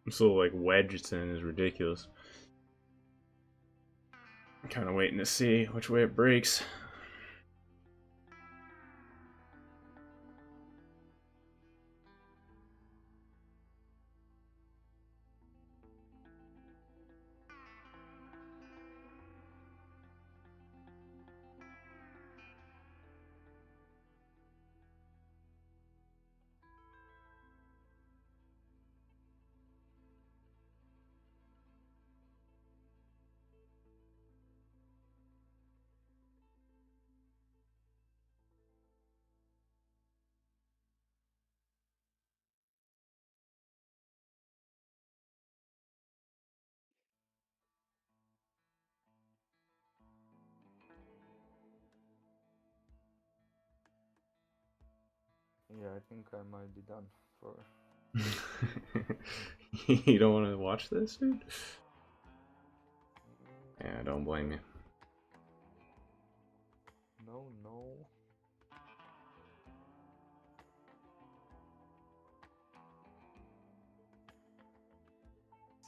this little like wedge it's in is ridiculous. I'm kind of waiting to see which way it breaks. Yeah, I think I might be done for. You don't want to watch this, dude? Mm, Yeah, don't blame you. no, no.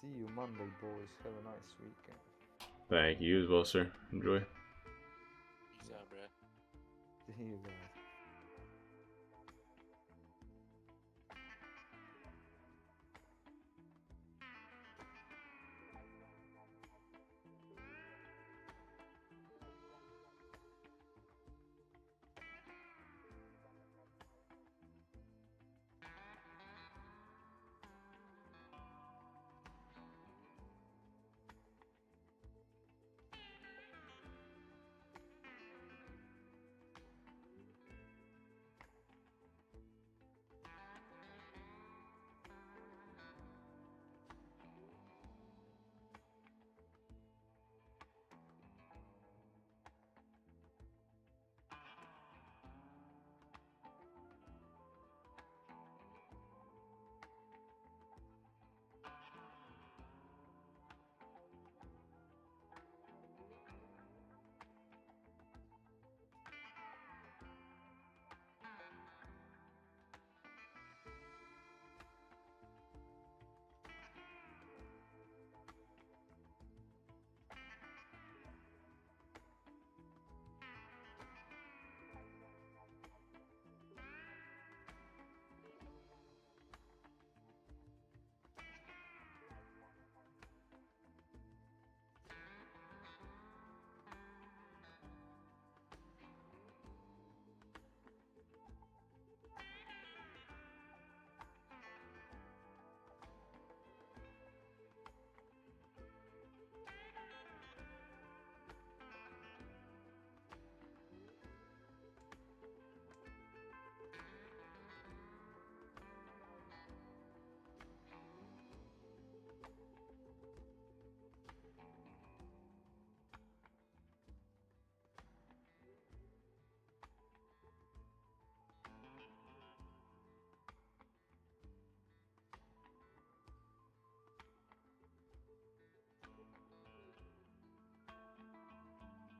See you Monday, boys. Have a nice weekend. Thank you as well, sir. Enjoy. Peace out, bro. See you guys.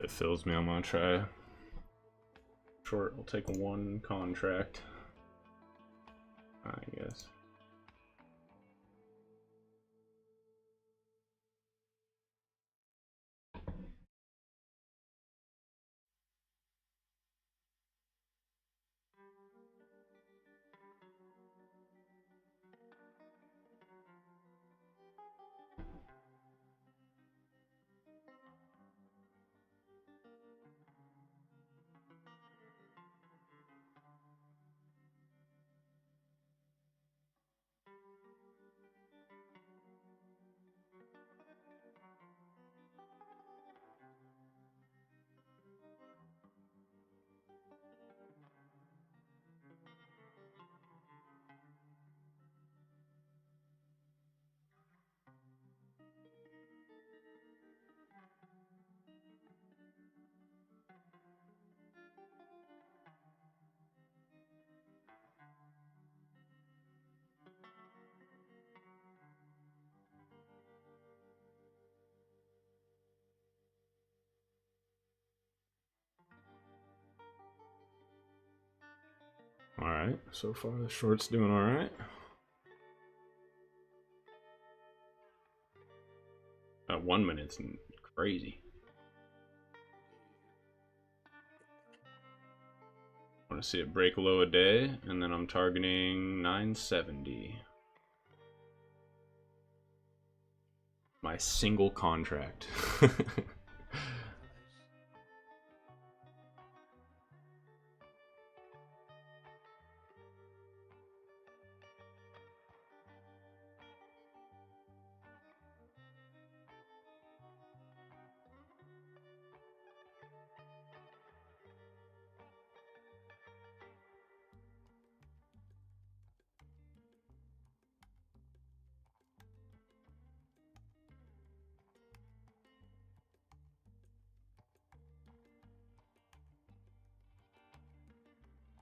It fills me. I'm gonna try. Short. I'll take one contract, I guess. Alright, so far the short's doing alright. That 1 minute's crazy. I want to see it break low a day, and then I'm targeting 970. My single contract.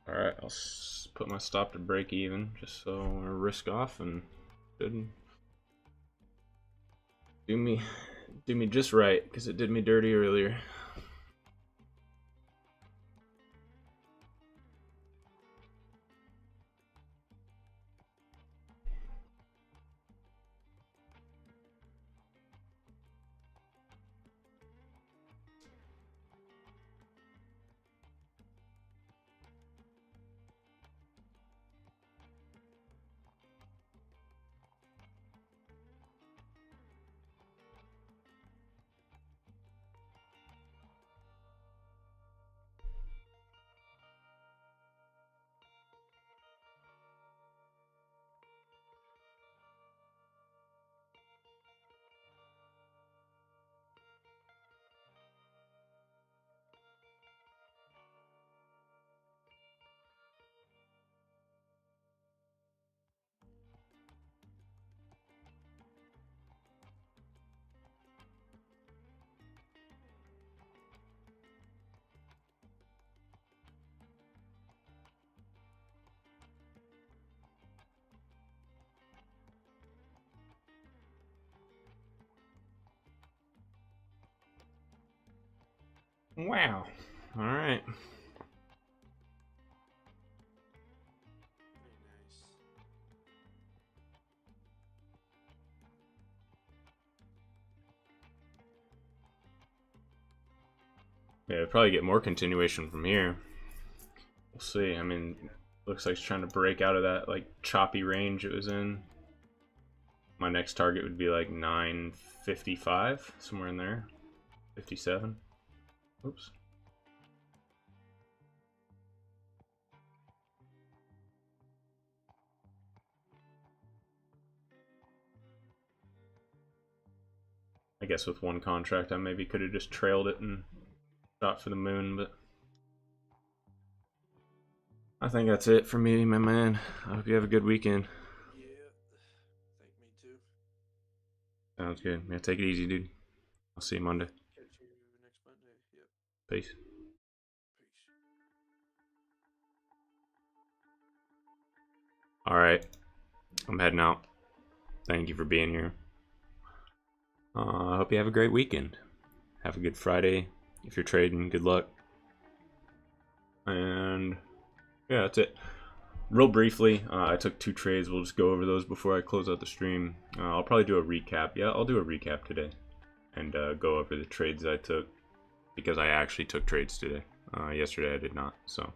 Alright, I'll put my stop to break even, just so I risk off and good. Do me just right, because it did me dirty earlier. Wow. All right. Very nice. Yeah, probably get more continuation from here. We'll see. I mean, looks like it's trying to break out of that like choppy range it was in. My next target would be like 955, somewhere in there. 57. Oops. I guess with one contract, I maybe could have just trailed it and shot for the moon, but I think that's it for me, my man. I hope you have a good weekend. Yeah. Thank me too. Sounds good. Yeah, take it easy, dude. I'll see you Monday. Catch you next Monday. Yep. Peace. Peace. All right, I'm heading out. Thank you for being here. I hope you have a great weekend. Have a good Friday. If you're trading, good luck. And yeah, that's it. Real briefly, I took 2 trades. We'll just go over those before I close out the stream. I'll probably do a recap. Yeah, I'll do a recap today and go over the trades I took, because I actually took trades today. Yesterday I did not. So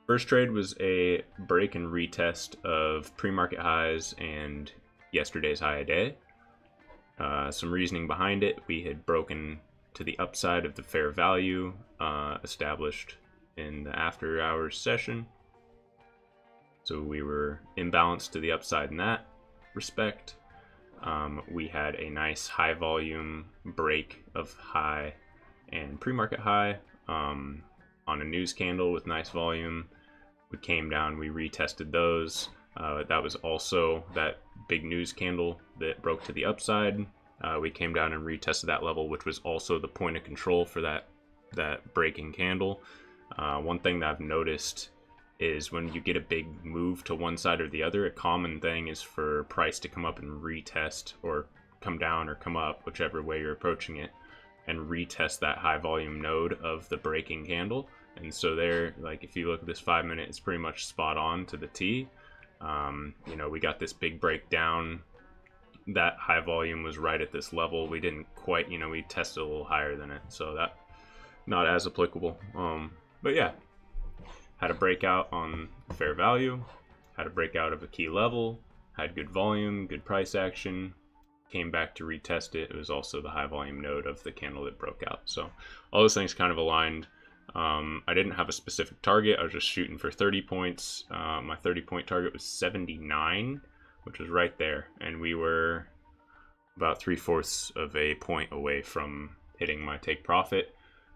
first trade was a break and retest of pre-market highs and yesterday's high a day. Some reasoning behind it: we had broken to the upside of the fair value established in the after hours session, so we were imbalanced to the upside in that respect. We had a nice high volume break of high and pre-market high on a news candle with nice volume. We came down, we retested those. That was also that big news candle that broke to the upside. We came down and retested that level, which was also the point of control for that breaking candle. One thing that I've noticed is when you get a big move to one side or the other, a common thing is for price to come up and retest, or come down or come up, whichever way you're approaching it, and retest that high volume node of the breaking candle. And so there, like if you look at this 5 minute, it's pretty much spot on to the T. We got this big breakdown. That high volume was right at this level. We didn't quite, we tested a little higher than it, so that not as applicable. But yeah, had a breakout on fair value, had a breakout of a key level, had good volume, good price action, came back to retest it. It was also the high volume node of the candle that broke out. So all those things kind of aligned. I didn't have a specific target. I was just shooting for 30 points. My 30-point target was 79, which was right there. And we were about 3/4 of a point away from hitting my take profit.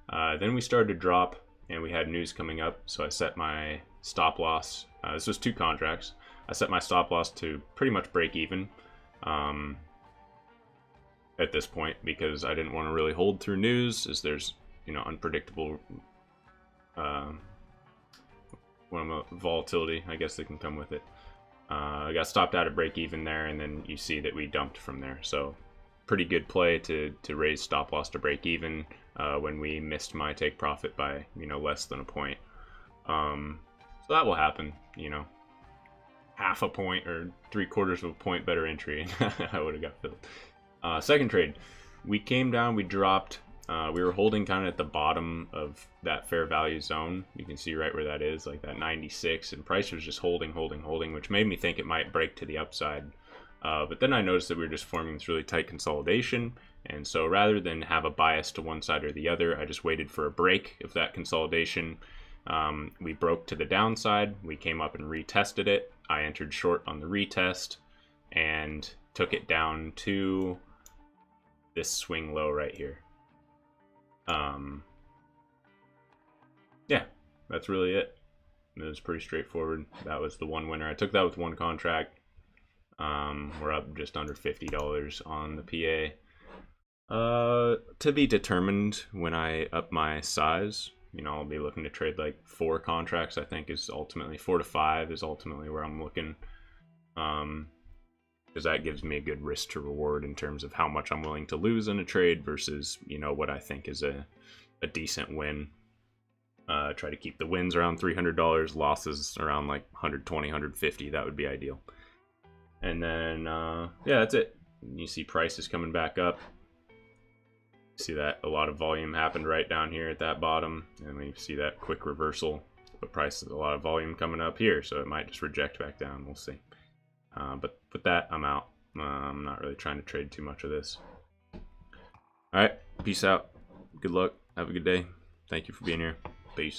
Then we started to drop, and we had news coming up. So I set my stop loss. This was 2 contracts. I set my stop loss to pretty much break even at this point, because I didn't want to really hold through news, as there's unpredictable volatility, I guess, that can come with it. I got stopped out at break even there, and then you see that we dumped from there. So pretty good play to raise stop loss to break even when we missed my take profit by less than a point. So that will happen. Half a point or 3/4 of a point better entry, I would have got filled. Second trade, we came down, we dropped. We were holding kind of at the bottom of that fair value zone. You can see right where that is, like that 96, and price was just holding, which made me think it might break to the upside. But then I noticed that we were just forming this really tight consolidation, and so rather than have a bias to one side or the other, I just waited for a break of that consolidation. We broke to the downside, we came up and retested it. I entered short on the retest and took it down to this swing low right here. Yeah, that's really it. It was pretty straightforward. That was the one winner. I took that with one contract. We're up just under $50 on the PA. To be determined when I up my size. I'll be looking to trade like 4 contracts. I think is ultimately 4 to 5 is ultimately where I'm looking. Because that gives me a good risk to reward in terms of how much I'm willing to lose in a trade versus what I think is a decent win. Try to keep the wins around $300, losses around like 120, 150. That would be ideal. And then yeah, that's it. You see prices coming back up. See that a lot of volume happened right down here at that bottom, and we see that quick reversal. But price is a lot of volume coming up here, so it might just reject back down. We'll see. But with that, I'm out. I'm not really trying to trade too much of this. All right, peace out. Good luck. Have a good day. Thank you for being here.